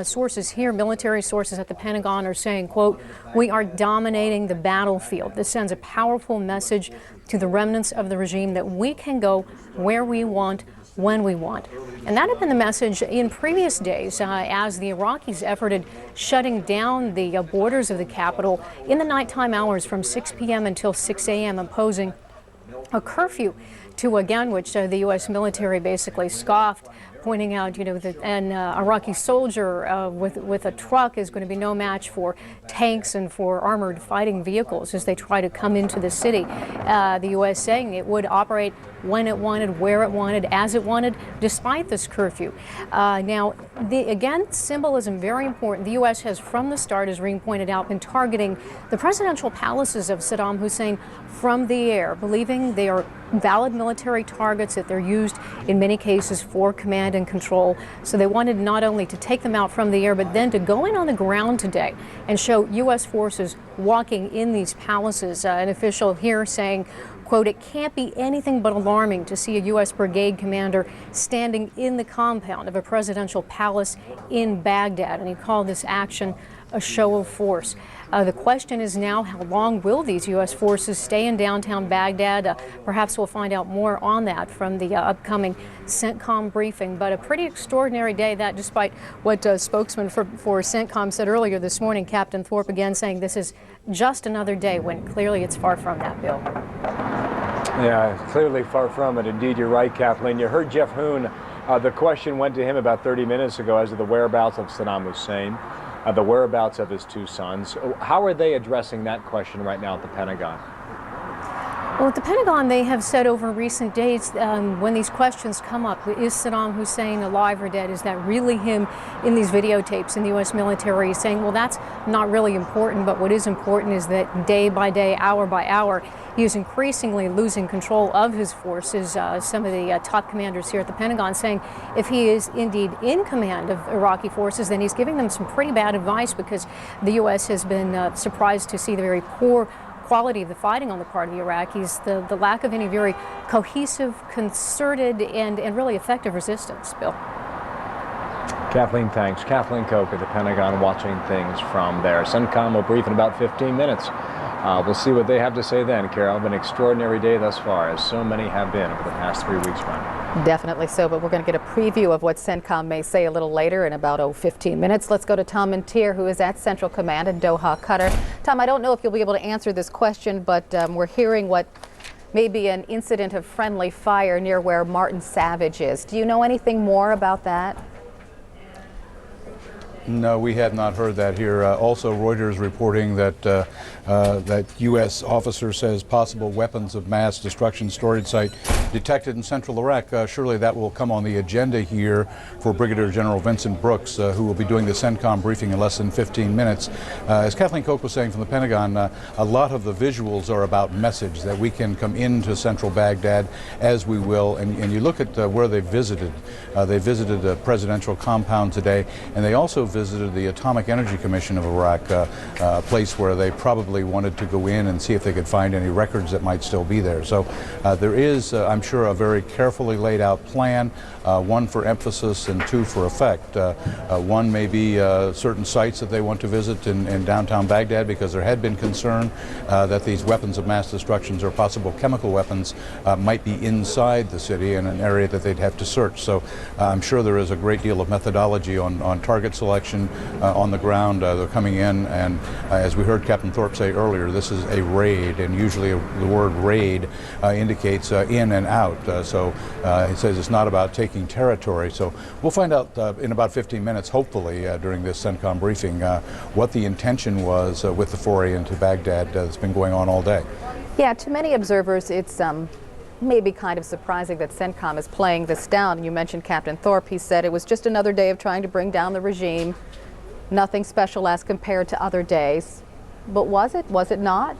sources here, military sources at the Pentagon, are saying, quote, "We are dominating the battlefield." This sends a powerful message to the remnants of the regime that we can go where we want, when we want. And that had been the message in previous days as the Iraqis efforted shutting down the borders of the capital in the nighttime hours from 6 p.m. until 6 a.m., imposing a curfew to, again, which the U.S. military basically scoffed, pointing out, you know, that an Iraqi soldier with a truck is going to be no match for tanks and for armored fighting vehicles as they try to come into the city. The U.S. saying it would operate when it wanted, where it wanted, as it wanted, despite this curfew. Now, again, symbolism, very important. The U.S. has, from the start, as Reem pointed out, been targeting the presidential palaces of Saddam Hussein from the air, believing they are valid military targets, that they're used in many cases for command and control. So they wanted not only to take them out from the air, but then to go in on the ground today and show U.S. forces walking in these palaces. An official here saying, quote, "It can't be anything but alarming to see a U.S. brigade commander standing in the compound of a presidential palace in Baghdad." And he called this action a show of force. The question is now, how long will these U.S. forces stay in downtown Baghdad? Perhaps we'll find out more on that from the upcoming CENTCOM briefing. But a pretty extraordinary day, that despite what spokesman for CENTCOM said earlier this morning, Captain Thorpe again saying this is just another day, when clearly it's far from that, Bill. Yeah, clearly far from it. Indeed, you're right, Kathleen. You heard Jeff Hoon. The question went to him about 30 minutes ago as to the whereabouts of Saddam Hussein, the whereabouts of his two sons. How are they addressing that question right now at the Pentagon? Well, at the Pentagon, they have said over recent days, when these questions come up, is Saddam Hussein alive or dead? Is that really him in these videotapes? And the U.S. military is saying, well, that's not really important, but what is important is that day by day, hour by hour, he is increasingly losing control of his forces. Some of the top commanders here at the Pentagon saying if he is indeed in command of Iraqi forces, then he's giving them some pretty bad advice, because the U.S. has been surprised to see the very poor quality of the fighting on the part of the Iraqis, the lack of any very cohesive, concerted, and really effective resistance. Bill. Kathleen, thanks. Kathleen Koch at the Pentagon, watching things from there. CENTCOM will brief in about 15 minutes. We'll see what they have to say then, Carol. An extraordinary day thus far, as so many have been over the past 3 weeks run. Definitely so, but we're going to get a preview of what CENTCOM may say a little later in about 15 minutes. Let's go to Tom Mentir, who is at Central Command in Doha, Qatar. Tom, I don't know if you'll be able to answer this question, but we're hearing what may be an incident of friendly fire near where Martin Savage is. Do you know anything more about that? No, we have not heard that here. Also, Reuters reporting that that U.S. officer says possible weapons of mass destruction storage site detected in central Iraq. Surely that will come on the agenda here for Brigadier General Vincent Brooks, who will be doing the CENTCOM briefing in less than 15 minutes. As Kathleen Koch was saying from the Pentagon, a lot of the visuals are about message, that we can come into central Baghdad as we will. And you look at where they visited. They visited the presidential compound today, and they also visited the Atomic Energy Commission of Iraq, a place where they probably wanted to go in and see if they could find any records that might still be there. So there is, I'm sure, a very carefully laid out plan, one for emphasis and two for effect. One may be certain sites that they want to visit in downtown Baghdad, because there had been concern that these weapons of mass destruction or possible chemical weapons might be inside the city in an area that they'd have to search. So I'm sure there is a great deal of methodology on target selection on the ground. They're coming in, and as we heard Captain Thorpe say earlier, this is a raid, and usually the word raid indicates in and out. So he says it's not about taking territory. So we'll find out in about 15 minutes, hopefully, during this CENTCOM briefing, what the intention was with the foray into Baghdad that's been going on all day. Yeah, to many observers, it's maybe kind of surprising that CENTCOM is playing this down. You mentioned Captain Thorpe. He said it was just another day of trying to bring down the regime. Nothing special as compared to other days. But was it? Was it not?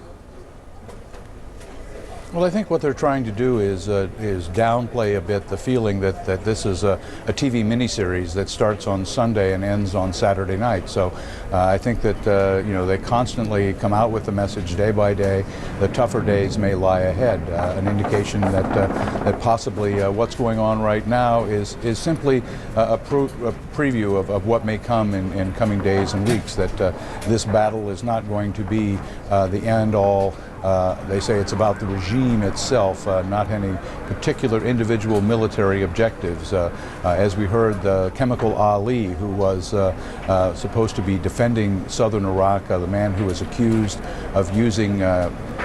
Well, I think what they're trying to do is downplay a bit the feeling that this is a TV miniseries that starts on Sunday and ends on Saturday night. So I think that they constantly come out with the message day by day. The tougher days may lie ahead. An indication that possibly what's going on right now is simply a preview of what may come in coming days and weeks. That this battle is not going to be the end all. They say it's about the regime itself, not any particular individual military objectives. As we heard, the Chemical Ali, who was supposed to be defending southern Iraq, the man who was accused of using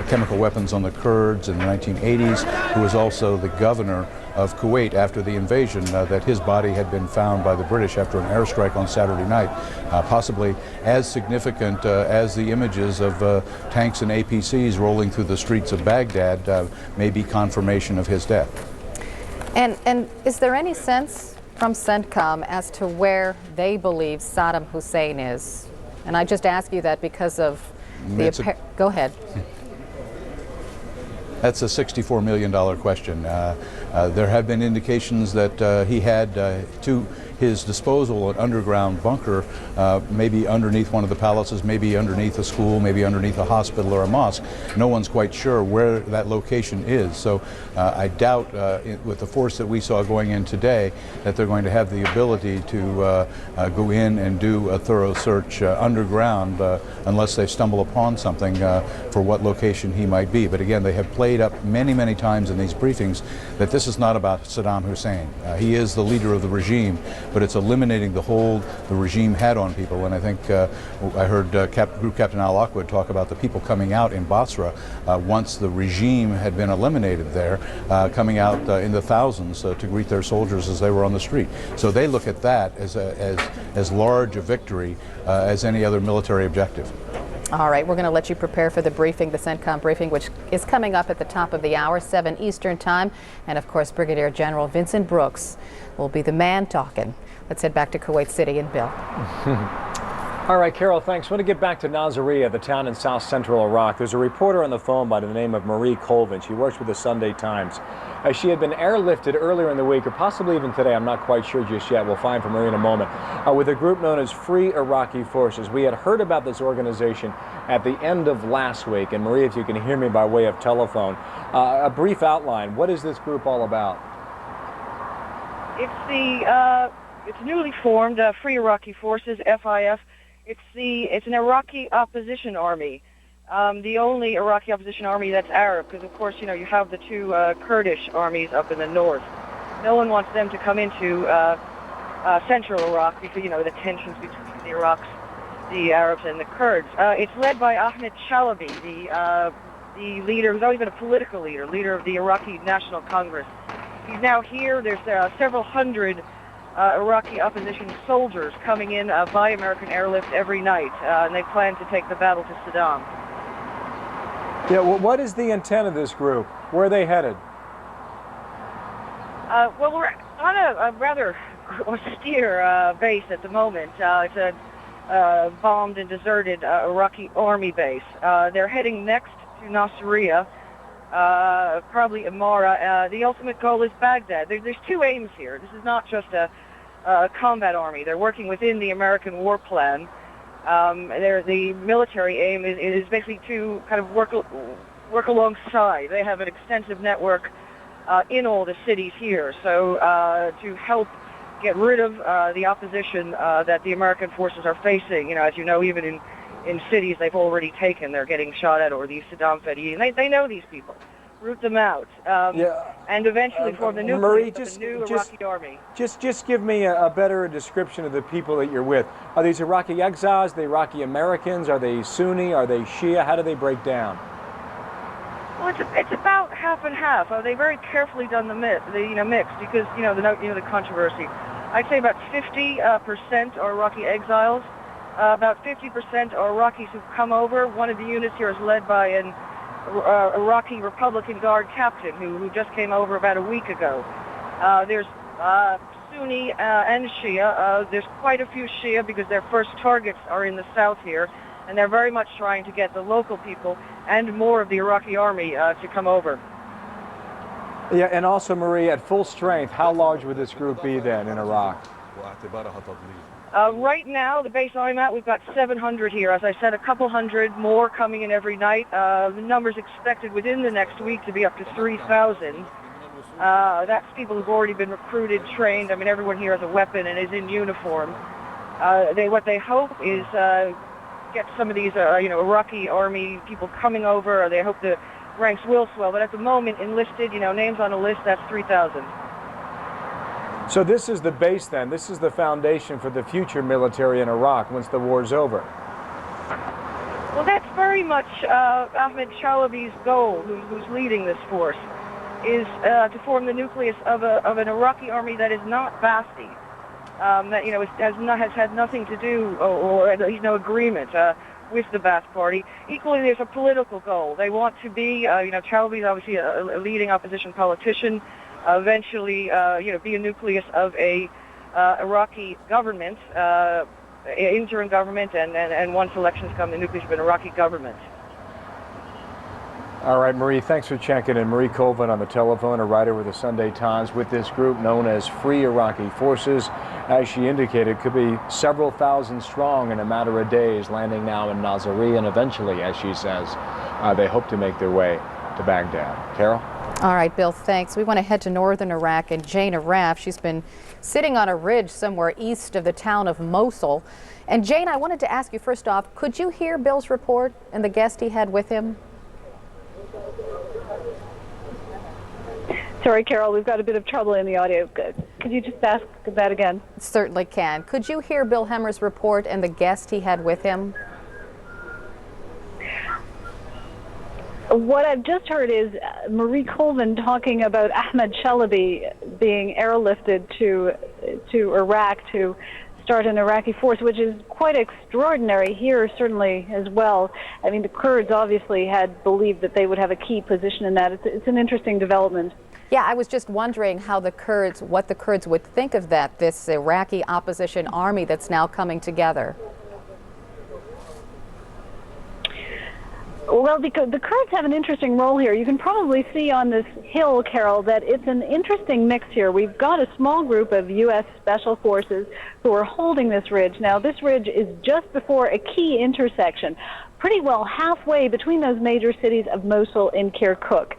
chemical weapons on the Kurds in the 1980s, who was also the governor of Kuwait after the invasion, that his body had been found by the British after an airstrike on Saturday night, possibly as significant as the images of tanks and APCs rolling through the streets of Baghdad, may be confirmation of his death. And is there any sense from CENTCOM as to where they believe Saddam Hussein is? And I just ask you that because of the go ahead. That's a $64 million question. There have been indications that he had to his disposal an underground bunker, maybe underneath one of the palaces, maybe underneath a school, maybe underneath a hospital or a mosque. No one's quite sure where that location is. So I doubt with the force that we saw going in today that they're going to have the ability to go in and do a thorough search underground unless they stumble upon something for what location he might be. But again, they have played up many, many times in these briefings that this is not about Saddam Hussein. He is the leader of the regime, but it's eliminating the hold the regime had on people. And I think I heard Group Captain Al-Aqwad talk about the people coming out in Basra once the regime had been eliminated there, coming out in the thousands to greet their soldiers as they were on the street. So they look at that as large a victory as any other military objective. All right, we're going to let you prepare for the briefing, the CENTCOM briefing, which is coming up at the top of the hour, 7 Eastern Time. And of course, Brigadier General Vincent Brooks will be the man talking. Let's head back to Kuwait City and Bill. All right, Carol, thanks. I want to get back to Nasiriyah, the town in south central Iraq. There's a reporter on the phone by the name of Marie Colvin. She works with the Sunday Times. She had been airlifted earlier in the week, or possibly even today, I'm not quite sure just yet. We'll find from Marie in a moment, with a group known as Free Iraqi Forces. We had heard about this organization at the end of last week. And Marie, if you can hear me by way of telephone, a brief outline. What is this group all about? It's newly formed Free Iraqi Forces, FIF. It's an Iraqi opposition army, the only Iraqi opposition army that's Arab, because of course, you know, you have the two Kurdish armies up in the north. No one wants them to come into central Iraq because, you know, the tensions between the Arabs and the Kurds. It's led by Ahmed Chalabi, the leader who's always been a political leader of the Iraqi National Congress. He's now here. There's several hundred Iraqi opposition soldiers coming in by American airlift every night, and they plan to take the battle to Saddam. Yeah, well, what is the intent of this group? Where are they headed? Well, we're on a rather austere base at the moment. It's a bombed and deserted Iraqi army base. They're heading next to Nasiriyah, probably Amara. The ultimate goal is Baghdad. There's two aims here. This is not just a combat army. They're working within the American war plan. The military aim is basically to kind of work alongside. They have an extensive network in all the cities here, so to help get rid of the opposition that the American forces are facing. You know, as you know, even in cities they've already taken, they're getting shot at, or the Saddam Fedayeen. They know these people. Root them out, and eventually form the nucleus of the new Iraqi army. Just give me a better description of the people that you're with. Are these Iraqi exiles? Are they Iraqi Americans? Are they Sunni? Are they Shia? How do they break down? Well, it's about half and half. They very carefully done the mix because the controversy. I'd say about 50% are Iraqi exiles. About 50% are Iraqis who've come over. One of the units here is led by an Iraqi Republican Guard captain who just came over about a week ago. There's Sunni and Shia. There's quite a few Shia because their first targets are in the south here, and they're very much trying to get the local people and more of the Iraqi army to come over. Yeah, and also, Marie, at full strength, how large would this group be then in Iraq? Right now, the base I'm at, we've got 700 here. As I said, a couple hundred more coming in every night. The number's expected within the next week to be up to 3,000. That's people who've already been recruited, trained. I mean, everyone here has a weapon and is in uniform. What they hope is get some of these, Iraqi army people coming over. Or they hope the ranks will swell. But at the moment, enlisted, names on a list, that's 3,000. So this is the base then. This is the foundation for the future military in Iraq once the war's over. Well, that's very much Ahmed Chalabi's goal, who's leading this force, is to form the nucleus of an Iraqi army that is not Ba'athi, that has had nothing to do, or at least no agreement with the Ba'ath Party. Equally, there's a political goal. They want to be, Chalabi's obviously a leading opposition politician. Eventually, be a nucleus of a Iraqi government, interim government, and once elections come, the nucleus of an Iraqi government. All right, Marie, thanks for checking in. Marie Colvin on the telephone, a writer with the Sunday Times with this group known as Free Iraqi Forces. As she indicated, could be several thousand strong in a matter of days, landing now in Nasiriyah, and eventually, as she says, they hope to make their way to Baghdad. Carol? All right, Bill, thanks. We want to head to northern Iraq and Jane Araf. She's been sitting on a ridge somewhere east of the town of Mosul. And Jane, I wanted to ask you first off, could you hear Bill's report and the guest he had with him? Sorry, Carol, we've got a bit of trouble in the audio. Could you just ask that again? Certainly can. Could you hear Bill Hemmer's report and the guest he had with him? What I've just heard is Marie Colvin talking about Ahmed Chalabi being airlifted to Iraq to start an Iraqi force, which is quite extraordinary here, certainly, as well. I mean, the Kurds obviously had believed that they would have a key position in that. It's an interesting development. Yeah, I was just wondering how what the Kurds would think of that, this Iraqi opposition army that's now coming together. Well, the Kurds have an interesting role here. You can probably see on this hill, Carol, that it's an interesting mix here. We've got a small group of U.S. Special Forces who are holding this ridge. Now, this ridge is just before a key intersection, pretty well halfway between those major cities of Mosul and Kirkuk.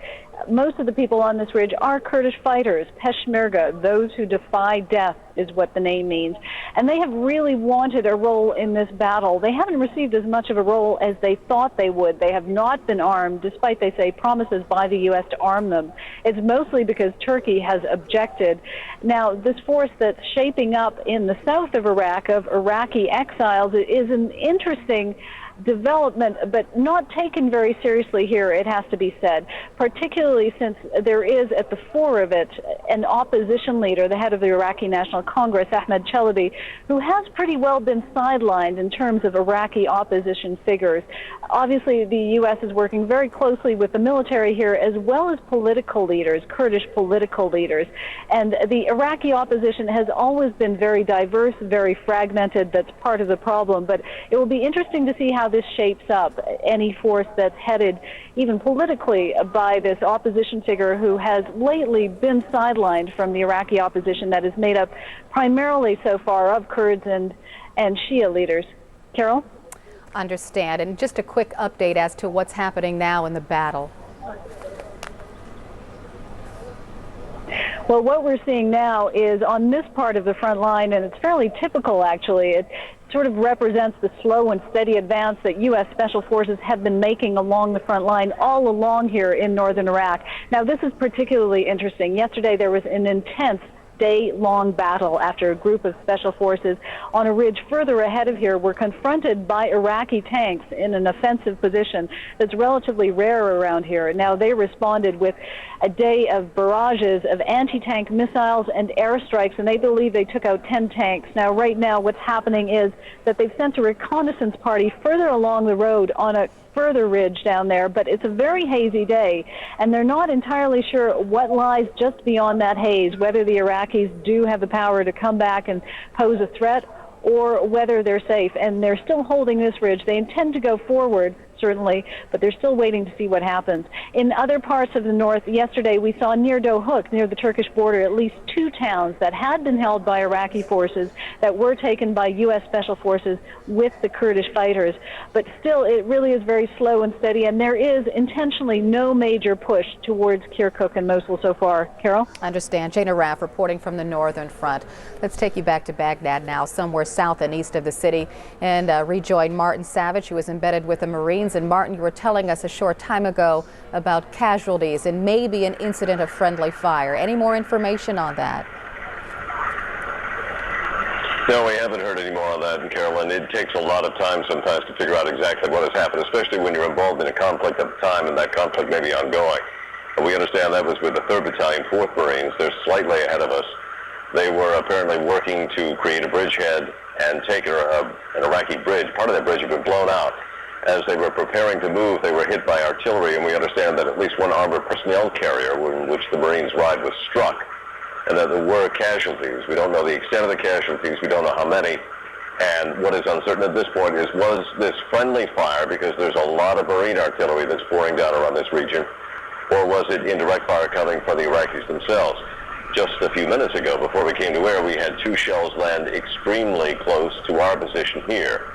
Most of the people on this ridge are Kurdish fighters, Peshmerga, those who defy death is what the name means. And they have really wanted a role in this battle. They haven't received as much of a role as they thought they would. They have not been armed, despite, they say, promises by the U.S. to arm them. It's mostly because Turkey has objected. Now, this force that's shaping up in the south of Iraq, of Iraqi exiles, is an interesting development, but not taken very seriously here, it has to be said, particularly since there is at the fore of it an opposition leader, the head of the Iraqi National Congress, Ahmed Chalabi, who has pretty well been sidelined in terms of Iraqi opposition figures. Obviously, the U.S. is working very closely with the military here, as well as political leaders, Kurdish political leaders. And the Iraqi opposition has always been very diverse, very fragmented. That's part of the problem. But it will be interesting to see how this shapes up, any force that's headed even politically by this opposition figure who has lately been sidelined from the Iraqi opposition that is made up primarily so far of Kurds and Shia leaders. Carol? Understand. And just a quick update as to what's happening now in the battle. Well, what we're seeing now is on this part of the front line, and it's fairly typical actually, it sort of represents the slow and steady advance that U.S. Special Forces have been making along the front line all along here in northern Iraq. Now, this is particularly interesting. Yesterday there was an intense day-long battle after a group of special forces on a ridge further ahead of here were confronted by Iraqi tanks in an offensive position that's relatively rare around here. Now, they responded with a day of barrages of anti-tank missiles and airstrikes, and they believe they took out 10 tanks. Now, right now, what's happening is that they've sent a reconnaissance party further along the road on a further ridge down there, but it's a very hazy day, and they're not entirely sure what lies just beyond that haze, whether the Iraqis do have the power to come back and pose a threat or whether they're safe. And they're still holding this ridge. They intend to go forward, certainly, but they're still waiting to see what happens. In other parts of the north, yesterday we saw near Dohuk, near the Turkish border, at least 2 towns that had been held by Iraqi forces that were taken by U.S. Special Forces with the Kurdish fighters. But still, it really is very slow and steady, and there is intentionally no major push towards Kirkuk and Mosul so far. Carol? Understand. Jane Araf reporting from the northern front. Let's take you back to Baghdad now, somewhere south and east of the city, and rejoin Martin Savage, who is embedded with the Marines. And Martin, you were telling us a short time ago about casualties and maybe an incident of friendly fire. Any more information on that? No, we haven't heard any more on that, Carolyn. It takes a lot of time sometimes to figure out exactly what has happened, especially when you're involved in a conflict at the time and that conflict may be ongoing. But we understand that was with the 3rd Battalion, 4th Marines. They're slightly ahead of us. They were apparently working to create a bridgehead and take an Iraqi bridge. Part of that bridge had been blown out. As they were preparing to move, they were hit by artillery, and we understand that at least one armored personnel carrier in which the Marines ride was struck, and that there were casualties. We don't know the extent of the casualties. We don't know how many. And what is uncertain at this point is, was this friendly fire, because there's a lot of Marine artillery that's pouring down around this region, or was it indirect fire coming from the Iraqis themselves? Just a few minutes ago, before we came to air, we had 2 shells land extremely close to our position here.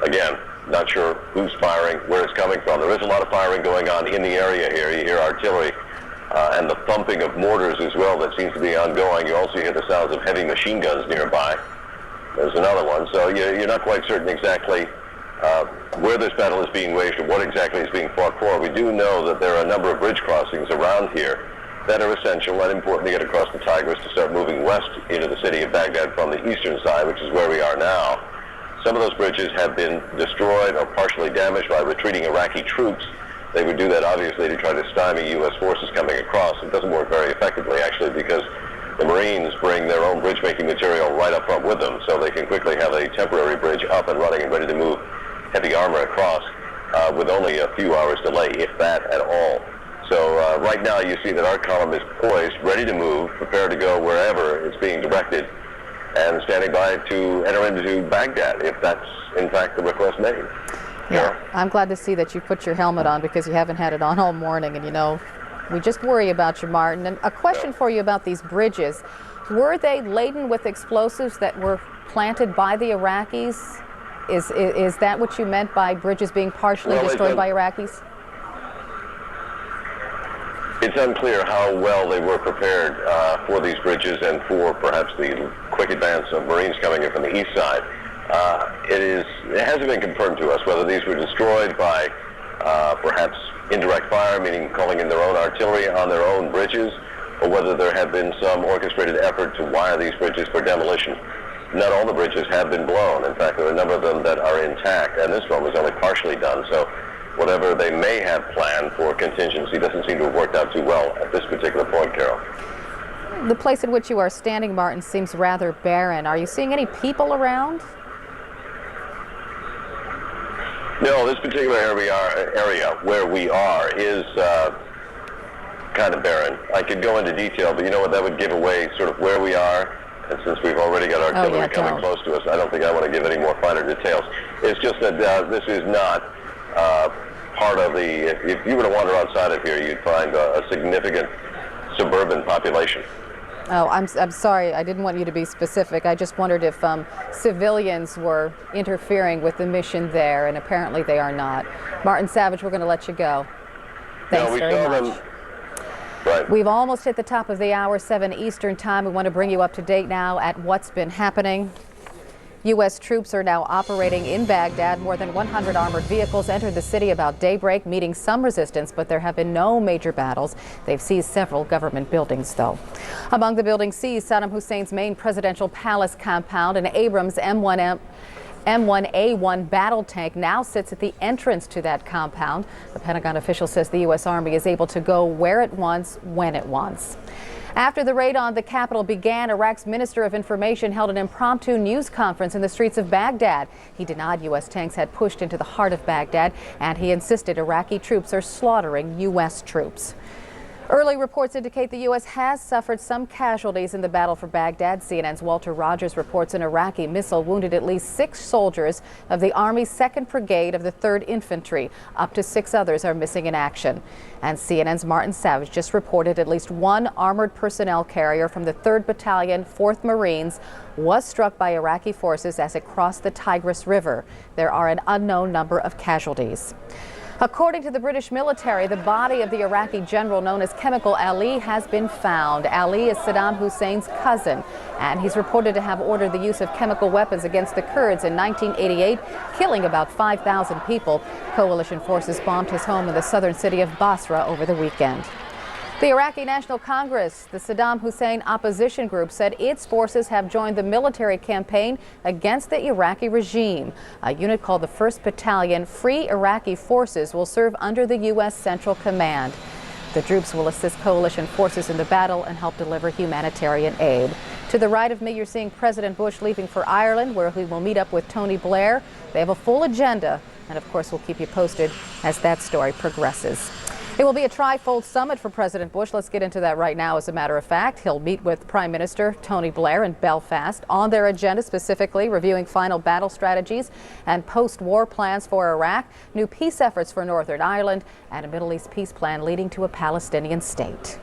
Again, not sure who's firing, where it's coming from. There is a lot of firing going on in the area here. You hear artillery and the thumping of mortars as well that seems to be ongoing. You also hear the sounds of heavy machine guns nearby. There's another one. So you're not quite certain exactly where this battle is being waged or what exactly is being fought for. We do know that there are a number of bridge crossings around here that are essential and important to get across the Tigris to start moving west into the city of Baghdad from the eastern side, which is where we are now. Some of those bridges have been destroyed or partially damaged by retreating Iraqi troops. They would do that obviously to try to stymie U.S. forces coming across. It doesn't work very effectively actually, because the Marines bring their own bridge-making material right up front with them, so they can quickly have a temporary bridge up and running and ready to move heavy armor across with only a few hours delay, if that at all. So right now you see that our column is poised, ready to move, prepared to go wherever it's being directed, and standing by to enter into Baghdad, if that's in fact the request made. Yeah, I'm glad to see that you put your helmet on, because you haven't had it on all morning, and you know, we just worry about you, Martin. And a question for you about these bridges. Were they laden with explosives that were planted by the Iraqis? Is that what you meant by bridges being partially destroyed by Iraqis? It's unclear how well they were prepared for these bridges and for perhaps the quick advance of Marines coming in from the east side. It hasn't been confirmed to us whether these were destroyed by perhaps indirect fire, meaning calling in their own artillery on their own bridges, or whether there had been some orchestrated effort to wire these bridges for demolition. Not all the bridges have been blown. In fact, there are a number of them that are intact, and this one was only partially done. So whatever they may have planned for contingency doesn't seem to have worked out too well at this particular point, Carol. The place in which you are standing, Martin, seems rather barren. Are you seeing any people around? No, this particular area where we are is kind of barren. I could go into detail, but you know what, that would give away sort of where we are. And since we've already got artillery coming close to us, I don't think I want to give any more finer details. It's just that this is not part of the, if you were to wander outside of here, you'd find a significant suburban population. Oh, I'm sorry, I didn't want you to be specific. I just wondered if civilians were interfering with the mission there, and apparently they are not. Martin Savage, we're going to let you go. Thanks very much. Right. We've almost hit the top of the hour, 7 Eastern time. We want to bring you up to date now at what's been happening. U.S. troops are now operating in Baghdad. More than 100 armored vehicles entered the city about daybreak, meeting some resistance, but there have been no major battles. They've seized several government buildings, though. Among the buildings seized, Saddam Hussein's main presidential palace compound, an Abrams M1A1 battle tank now sits at the entrance to that compound. The Pentagon official says the U.S. Army is able to go where it wants, when it wants. After the raid on the capital began, Iraq's Minister of Information held an impromptu news conference in the streets of Baghdad. He denied U.S. tanks had pushed into the heart of Baghdad, and he insisted Iraqi troops are slaughtering U.S. troops. Early reports indicate the U.S. has suffered some casualties in the battle for Baghdad. CNN's Walter Rogers reports an Iraqi missile wounded at least 6 soldiers of the Army's 2nd Brigade of the 3rd Infantry. Up to 6 others are missing in action. And CNN's Martin Savage just reported at least 1 armored personnel carrier from the 3rd Battalion, 4th Marines, was struck by Iraqi forces as it crossed the Tigris River. There are an unknown number of casualties. According to the British military, the body of the Iraqi general known as Chemical Ali has been found. Ali is Saddam Hussein's cousin, and he's reported to have ordered the use of chemical weapons against the Kurds in 1988, killing about 5,000 people. Coalition forces bombed his home in the southern city of Basra over the weekend. The Iraqi National Congress, the Saddam Hussein opposition group, said its forces have joined the military campaign against the Iraqi regime. A unit called the 1st Battalion Free Iraqi Forces will serve under the U.S. Central Command. The troops will assist coalition forces in the battle and help deliver humanitarian aid. To the right of me, you're seeing President Bush leaving for Ireland, where he will meet up with Tony Blair. They have a full agenda, and of course we'll keep you posted as that story progresses. It will be a tri-fold summit for President Bush. Let's get into that right now. As a matter of fact, he'll meet with Prime Minister Tony Blair in Belfast. On their agenda specifically, reviewing final battle strategies and post-war plans for Iraq, new peace efforts for Northern Ireland, and a Middle East peace plan leading to a Palestinian state.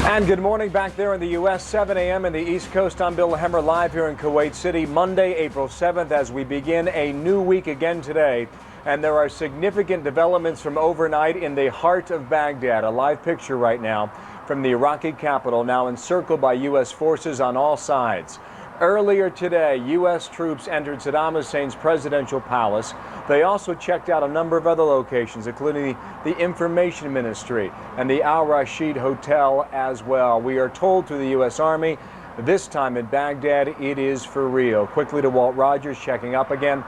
And good morning back there in the U.S., 7 a.m. in the East Coast. I'm Bill Hemmer, live here in Kuwait City, Monday, April 7th, as we begin a new week again today. And there are significant developments from overnight in the heart of Baghdad. A live picture right now from the Iraqi capital, now encircled by U.S. forces on all sides. Earlier today, U.S. troops entered Saddam Hussein's presidential palace. They also checked out a number of other locations, including the Information Ministry and the Al Rashid Hotel as well. We are told through the U.S. Army, this time in Baghdad, it is for real. Quickly to Walt Rogers, checking up again.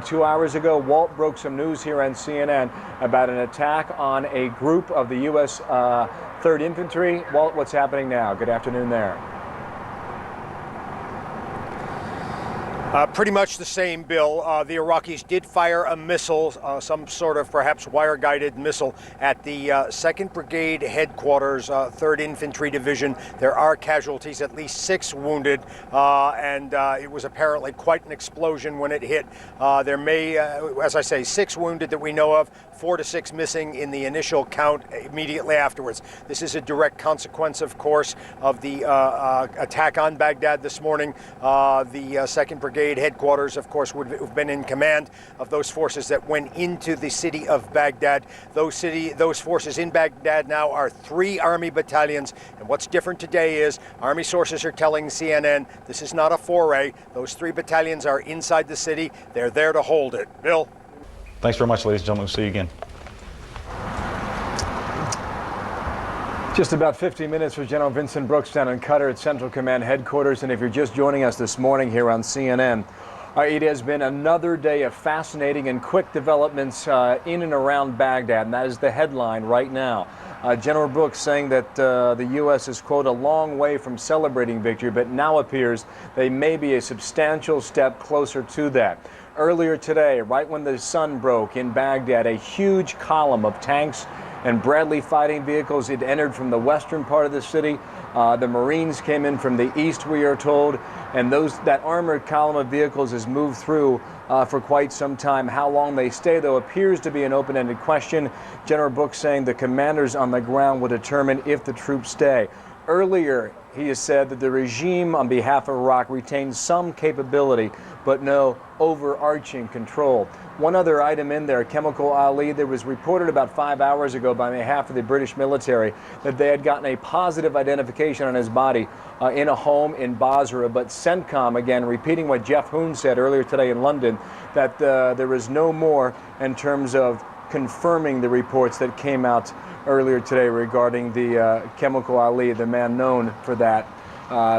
2 hours ago, Walt broke some news here on CNN about an attack on a group of the U.S. 3rd Infantry. Walt, what's happening now? Good afternoon there. Pretty much the same, Bill. The Iraqis did fire a missile, some sort of perhaps wire-guided missile, at the 2nd Brigade headquarters, 3rd Infantry Division. There are casualties, at least 6 wounded, and it was apparently quite an explosion when it hit. There may, as I say, 6 wounded that we know of, 4 to 6 missing in the initial count immediately afterwards. This is a direct consequence, of course, of the attack on Baghdad this morning. The 2nd Brigade headquarters, of course, would have been in command of those forces that went into the city of Baghdad. Those forces in Baghdad now are 3 Army battalions. And what's different today is Army sources are telling CNN this is not a foray. Those 3 battalions are inside the city. They're there to hold it. Bill? Thanks very much, ladies and gentlemen. We'll see you again. Just about 50 minutes for General Vincent Brooks down in Qatar at Central Command headquarters. And if you're just joining us this morning here on CNN, it has been another day of fascinating and quick developments in and around Baghdad, and that is the headline right now. General Brooks saying that the U.S. is, quote, a long way from celebrating victory, but now appears they may be a substantial step closer to that. Earlier today, right when the sun broke in Baghdad, a huge column of tanks and Bradley fighting vehicles had entered from the western part of the city. The Marines came in from the east, we are told, and that armored column of vehicles has moved through for quite some time. How long they stay, though, appears to be an open-ended question. General Brooks saying the commanders on the ground will determine if the troops stay. Earlier, he has said that the regime on behalf of Iraq retains some capability, but no overarching control. One other item in there, Chemical Ali, there was reported about 5 hours ago by half of the British military that they had gotten a positive identification on his body in a home in Basra. But CENTCOM, again, repeating what Jeff Hoon said earlier today in London, that there is no more in terms of confirming the reports that came out earlier today regarding the Chemical Ali, the man known for that,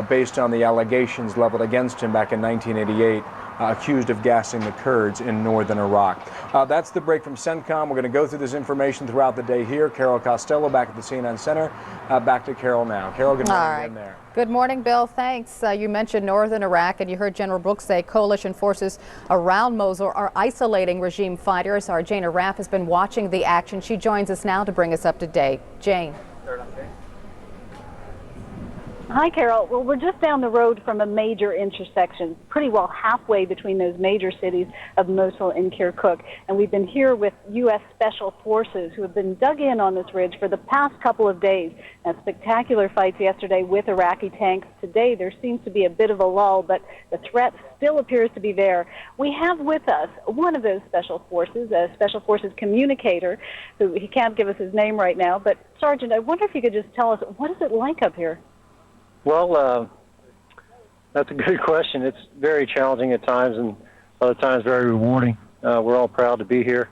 based on the allegations leveled against him back in 1988. Accused of gassing the Kurds in northern Iraq. That's the break from CENTCOM. We're going to go through this information throughout the day here. Carol Costello back at the CNN Center. Back to Carol now. Carol, good morning again there. Good morning, Bill. Thanks. You mentioned northern Iraq, and you heard General Brooks say coalition forces around Mosul are isolating regime fighters. Our Jana Raff has been watching the action. She joins us now to bring us up to date. Jane. Hi, Carol. Well, we're just down the road from a major intersection, pretty well halfway between those major cities of Mosul and Kirkuk. And we've been here with U.S. Special Forces who have been dug in on this ridge for the past couple of days. Now, spectacular fights yesterday with Iraqi tanks. Today, there seems to be a bit of a lull, but the threat still appears to be there. We have with us one of those Special Forces, a Special Forces communicator, who he can't give us his name right now. But, Sergeant, I wonder if you could just tell us, what is it like up here? Well, that's a good question. It's very challenging at times and other times very rewarding. We're all proud to be here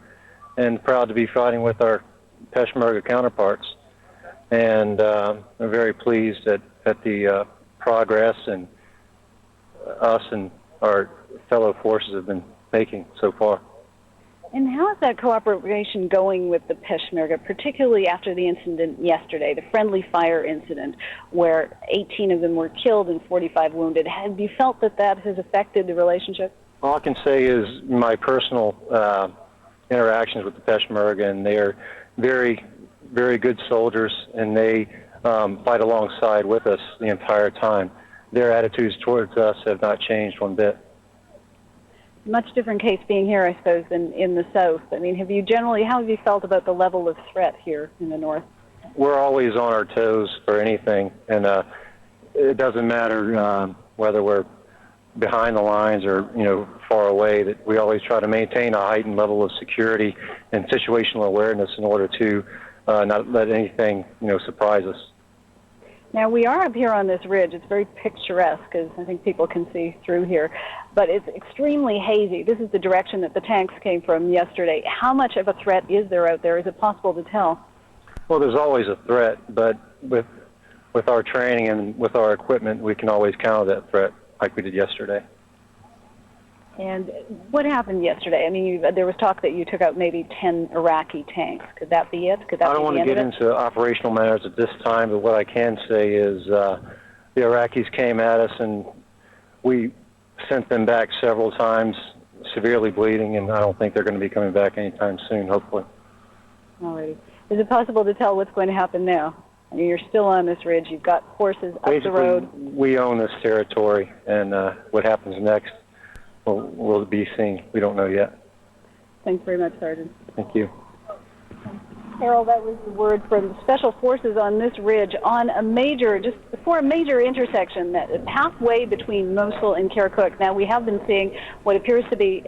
and proud to be fighting with our Peshmerga counterparts. And I'm very pleased at the progress and us and our fellow forces have been making so far. And how is that cooperation going with the Peshmerga, particularly after the incident yesterday, the friendly fire incident, where 18 of them were killed and 45 wounded? Have you felt that that has affected the relationship? All I can say is my personal interactions with the Peshmerga, and they are very, very good soldiers, and they fight alongside with us the entire time. Their attitudes towards us have not changed one bit. Much different case being here, I suppose, than in the south. I mean, how have you felt about the level of threat here in the north? We're always on our toes for anything, and it doesn't matter whether we're behind the lines or, far away, that we always try to maintain a heightened level of security and situational awareness in order to not let anything, surprise us. Now, we are up here on this ridge. It's very picturesque, as I think people can see through here, but it's extremely hazy. This is the direction that the tanks came from yesterday. How much of a threat is there out there? Is it possible to tell? Well, there's always a threat, but with our training and with our equipment, we can always counter that threat like we did yesterday. And what happened yesterday? I mean, there was talk that you took out maybe 10 Iraqi tanks. Could that be it? Could that I don't want to get into operational matters at this time, but what I can say is the Iraqis came at us, and we sent them back several times, severely bleeding, and I don't think they're going to be coming back anytime soon, hopefully. All right. Is it possible to tell what's going to happen now? I mean, you're still on this ridge. You've got horses up the road. We own this territory, and what happens next will be seen. We don't know yet. Thanks very much, Sergeant. Thank you. Carol, that was the word from the Special Forces on this ridge on just before a major intersection, halfway between Mosul and Kirkuk. Now, we have been seeing what appears to be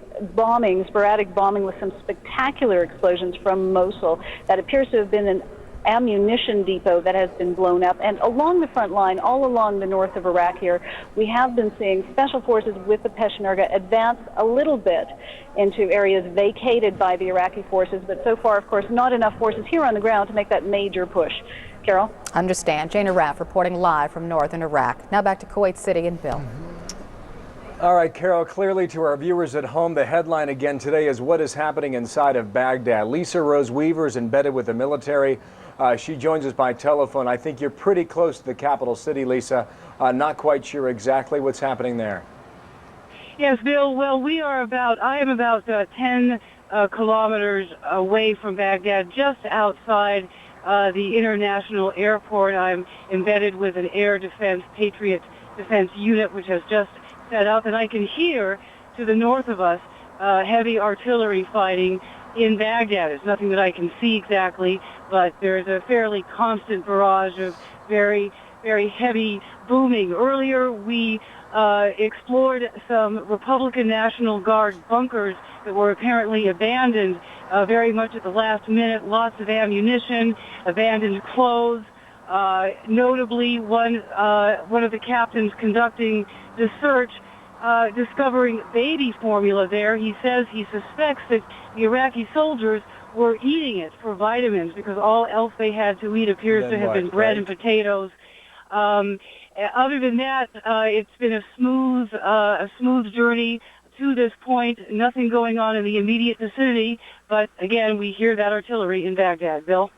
sporadic bombing with some spectacular explosions from Mosul. That appears to have been an ammunition depot that has been blown up. And along the front line, all along the north of Iraq here, we have been seeing Special Forces with the Peshmerga advance a little bit into areas vacated by the Iraqi forces. But so far, of course, not enough forces here on the ground to make that major push. Carol? Understand. Jana Raff reporting live from northern Iraq. Now back to Kuwait City and Bill. All right, Carol, clearly to our viewers at home, the headline again today is what is happening inside of Baghdad. Lisa Rose Weaver is embedded with the military. She joins us by telephone. I think you're pretty close to the capital city, Lisa. Not quite sure exactly what's happening there. Yes, Bill. Well, I am about 10 kilometers away from Baghdad, just outside the international airport. I'm embedded with an air defense, Patriot defense unit, which has just set up, and I can hear to the north of us heavy artillery fighting in Baghdad. It's nothing that I can see exactly, but there's a fairly constant barrage of very, very heavy booming. Earlier, we explored some Republican National Guard bunkers that were apparently abandoned very much at the last minute. Lots of ammunition, abandoned clothes. Notably, one of the captains conducting the search discovering baby formula there. He says he suspects that the Iraqi soldiers were eating it for vitamins because all else they had to eat appears to have been bread and potatoes. Other than that, it's been a smooth journey to this point. Nothing going on in the immediate vicinity, but again, we hear that artillery in Baghdad. Bill?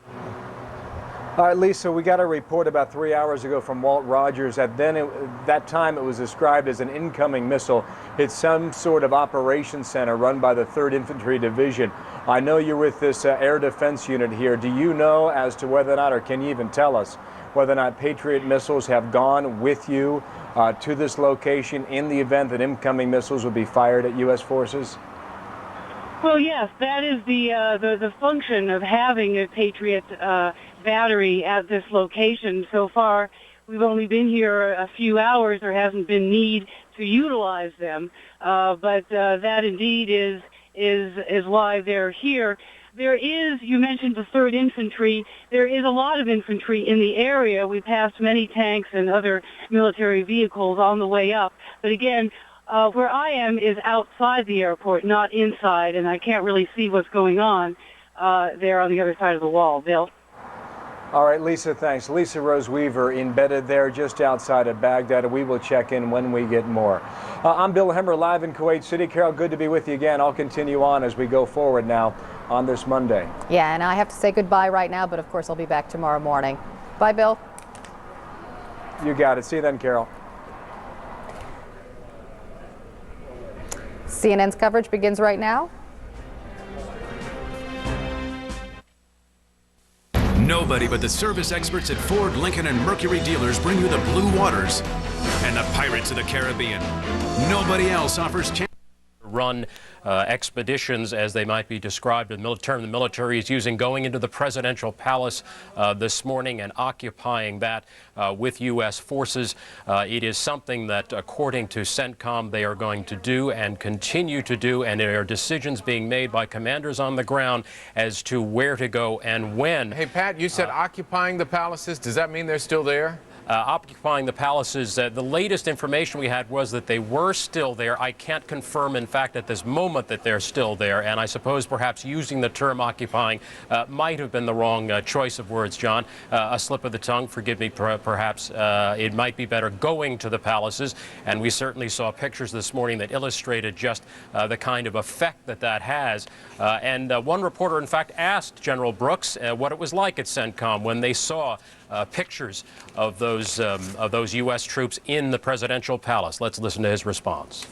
All right, Lisa, we got a report about 3 hours ago from Walt Rogers that that time it was described as an incoming missile hit some sort of operations center run by the 3rd Infantry Division. I know you're with this air defense unit here. Do you know as to whether or not, or can you even tell us whether or not Patriot missiles have gone with you to this location in the event that incoming missiles would be fired at U.S. forces? Well, yes, that is the function of having a Patriot battery at this location. So far, we've only been here a few hours. There hasn't been need to utilize them, but that indeed is why they're here. There is, you mentioned the 3rd Infantry. There is a lot of infantry in the area. We passed many tanks and other military vehicles on the way up. But again, where I am is outside the airport, not inside, and I can't really see what's going on there on the other side of the wall. Bill? All right, Lisa, thanks. Lisa Rose Weaver embedded there just outside of Baghdad. We will check in when we get more. I'm Bill Hemmer, live in Kuwait City. Carol, good to be with you again. I'll continue on as we go forward now on this Monday. Yeah, and I have to say goodbye right now, but of course I'll be back tomorrow morning. Bye, Bill. You got it. See you then, Carol. CNN's coverage begins right now. Nobody but the service experts at Ford, Lincoln, and Mercury dealers bring you the blue waters and the pirates of the Caribbean. Nobody else offers run expeditions, as they might be described. The term the military is using, going into the presidential palace this morning and occupying that with U.S. forces. It is something that, according to CENTCOM, they are going to do and continue to do, and there are decisions being made by commanders on the ground as to where to go and when. Hey, Pat, you said occupying the palaces. Does that mean they're still there? Occupying the palaces. The latest information we had was that they were still there. I can't confirm, in fact, at this moment that they're still there, and I suppose perhaps using the term occupying might have been the wrong choice of words, John. A slip of the tongue, forgive me, perhaps. It might be better going to the palaces, and we certainly saw pictures this morning that illustrated just the kind of effect that that has. And one reporter, in fact, asked General Brooks what it was like at CENTCOM when they saw pictures of those U.S. troops in the presidential palace. Let's listen to his response.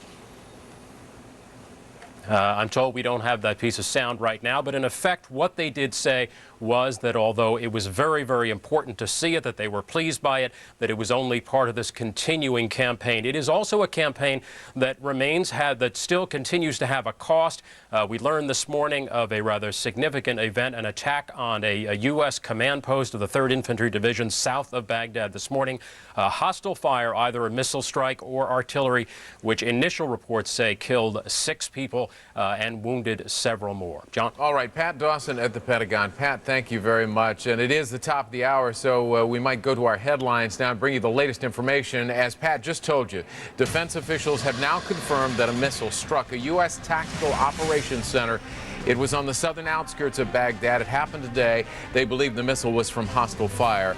I'm told we don't have that piece of sound right now, but in effect, what they did say was that although it was very, very important to see it, that they were pleased by it, that it was only part of this continuing campaign. It is also a campaign that that still continues to have a cost. We learned this morning of a rather significant event, an attack on a U.S. command post of the 3rd Infantry Division south of Baghdad this morning. Hostile fire, either a missile strike or artillery, which initial reports say killed 6 people and wounded several more. John? All right, Pat Dawson at the Pentagon. Pat, thank you very much. And it is the top of the hour, so we might go to our headlines now and bring you the latest information. As Pat just told you, defense officials have now confirmed that a missile struck a U.S. tactical operations center. It was on the southern outskirts of Baghdad. It happened today. They believe the missile was from hostile fire.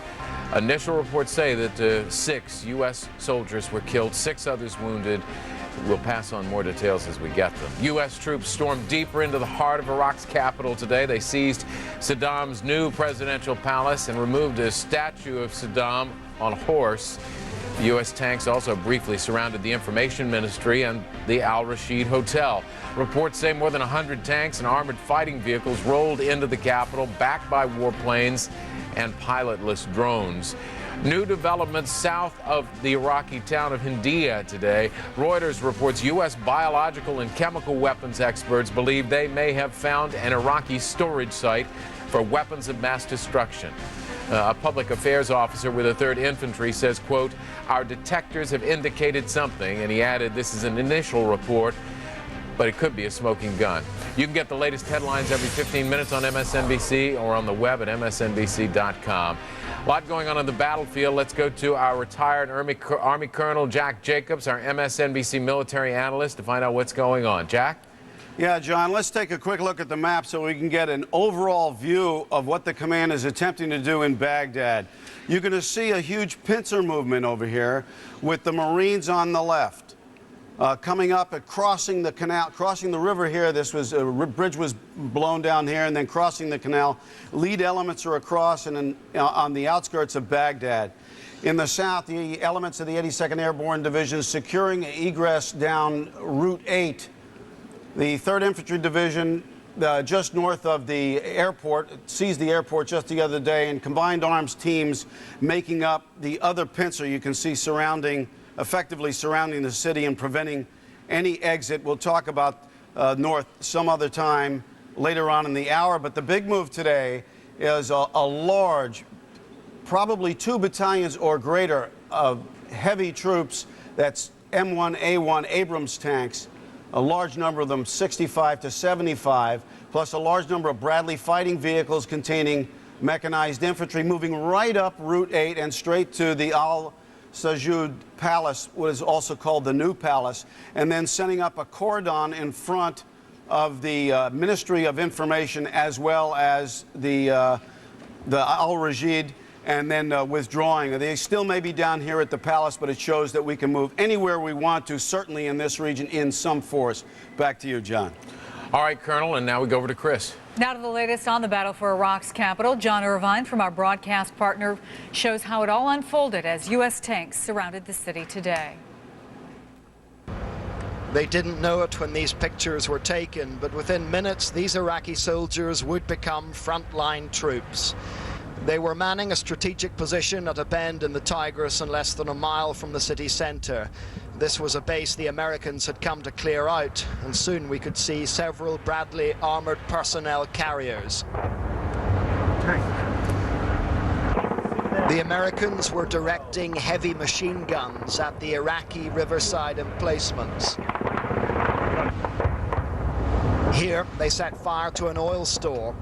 Initial reports say that 6 U.S. soldiers were killed, 6 others wounded. We'll pass on more details as we get them. U.S. troops stormed deeper into the heart of Iraq's capital today. They seized Saddam's new presidential palace and removed a statue of Saddam on a horse. The U.S. tanks also briefly surrounded the information ministry and the Al Rashid Hotel. Reports say more than 100 tanks and armored fighting vehicles rolled into the capital, backed by warplanes and pilotless drones. New developments south of the Iraqi town of Hindiya today. Reuters reports U.S. biological and chemical weapons experts believe they may have found an Iraqi storage site for weapons of mass destruction. A public affairs officer with the 3rd Infantry says, quote, "Our detectors have indicated something," and he added, "This is an initial report, but it could be a smoking gun." You can get the latest headlines every 15 minutes on MSNBC or on the web at msnbc.com. A lot going on the battlefield. Let's go to our retired Army Colonel Jack Jacobs, our MSNBC military analyst, to find out what's going on. Jack? Yeah, John, let's take a quick look at the map so we can get an overall view of what the command is attempting to do in Baghdad. You're going to see a huge pincer movement over here with the Marines on the left. Coming up and crossing the canal, crossing the river here. This was a bridge was blown down here, and then crossing the canal. Lead elements are across and on the outskirts of Baghdad. In the south, the elements of the 82nd Airborne Division securing egress down Route 8. The 3rd Infantry Division, just north of the airport, seized the airport just the other day, and combined arms teams making up the other pincer you can see effectively surrounding the city and preventing any exit. We'll talk about north some other time later on in the hour. But the big move today is a large, probably 2 battalions or greater of heavy troops. That's M1A1 Abrams tanks, a large number of them, 65 to 75, plus a large number of Bradley fighting vehicles containing mechanized infantry, moving right up Route 8 and straight to the Al-Sajud Palace, what is also called the New Palace, and then setting up a cordon in front of the Ministry of Information as well as the the Al-Rashid and then withdrawing. They still may be down here at the palace, but it shows that we can move anywhere we want to, certainly in this region, in some force. Back to you, John. All right, Colonel, and now we go over to Chris. Now to the latest on the battle for Iraq's capital. John Irvine from our broadcast partner shows how it all unfolded as U.S. tanks surrounded the city today. They didn't know it when these pictures were taken, but within minutes, these Iraqi soldiers would become frontline troops. They were manning a strategic position at a bend in the Tigris and less than a mile from the city center. This was a base the Americans had come to clear out, and soon we could see several Bradley armored personnel carriers. The Americans were directing heavy machine guns at the Iraqi riverside emplacements. Here, they set fire to an oil store.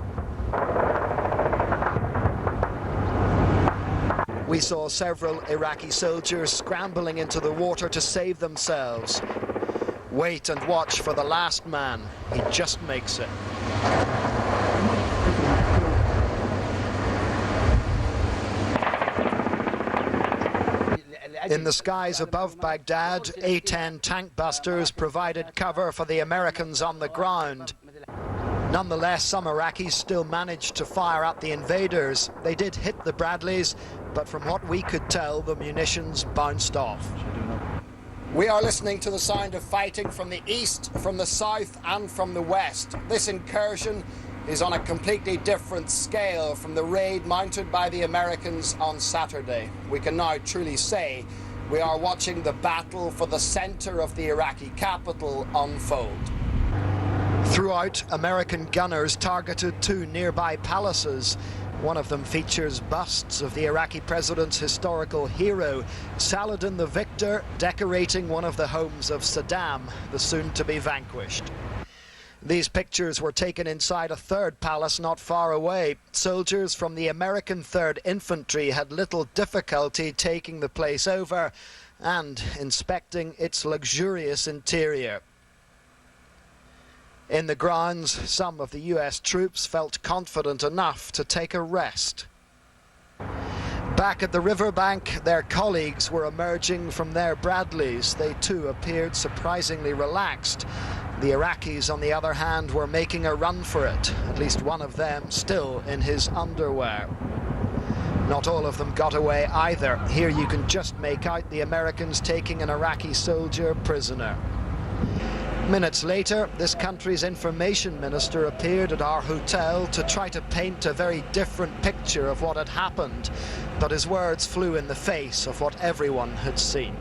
We saw several Iraqi soldiers scrambling into the water to save themselves. Wait and watch for the last man. He just makes it. In the skies above Baghdad, A-10 tank busters provided cover for the Americans on the ground. Nonetheless, some Iraqis still managed to fire at the invaders. They did hit the Bradleys, but from what we could tell, the munitions bounced off. We are listening to the sound of fighting from the east, from the south, and from the west. This incursion is on a completely different scale from the raid mounted by the Americans on Saturday. We can now truly say we are watching the battle for the center of the Iraqi capital unfold. Throughout, American gunners targeted two nearby palaces. One of them features busts of the Iraqi president's historical hero, Saladin the Victor, decorating one of the homes of Saddam, the soon-to-be vanquished. These pictures were taken inside a third palace not far away. Soldiers from the American 3rd Infantry had little difficulty taking the place over and inspecting its luxurious interior. In the grounds, some of the US troops felt confident enough to take a rest. Back at the riverbank, their colleagues were emerging from their Bradleys. They too appeared surprisingly relaxed. The Iraqis, on the other hand, were making a run for it, at least one of them still in his underwear. Not all of them got away either. Here you can just make out the Americans taking an Iraqi soldier prisoner. Minutes later, this country's information minister appeared at our hotel to try to paint a very different picture of what had happened, but his words flew in the face of what everyone had seen.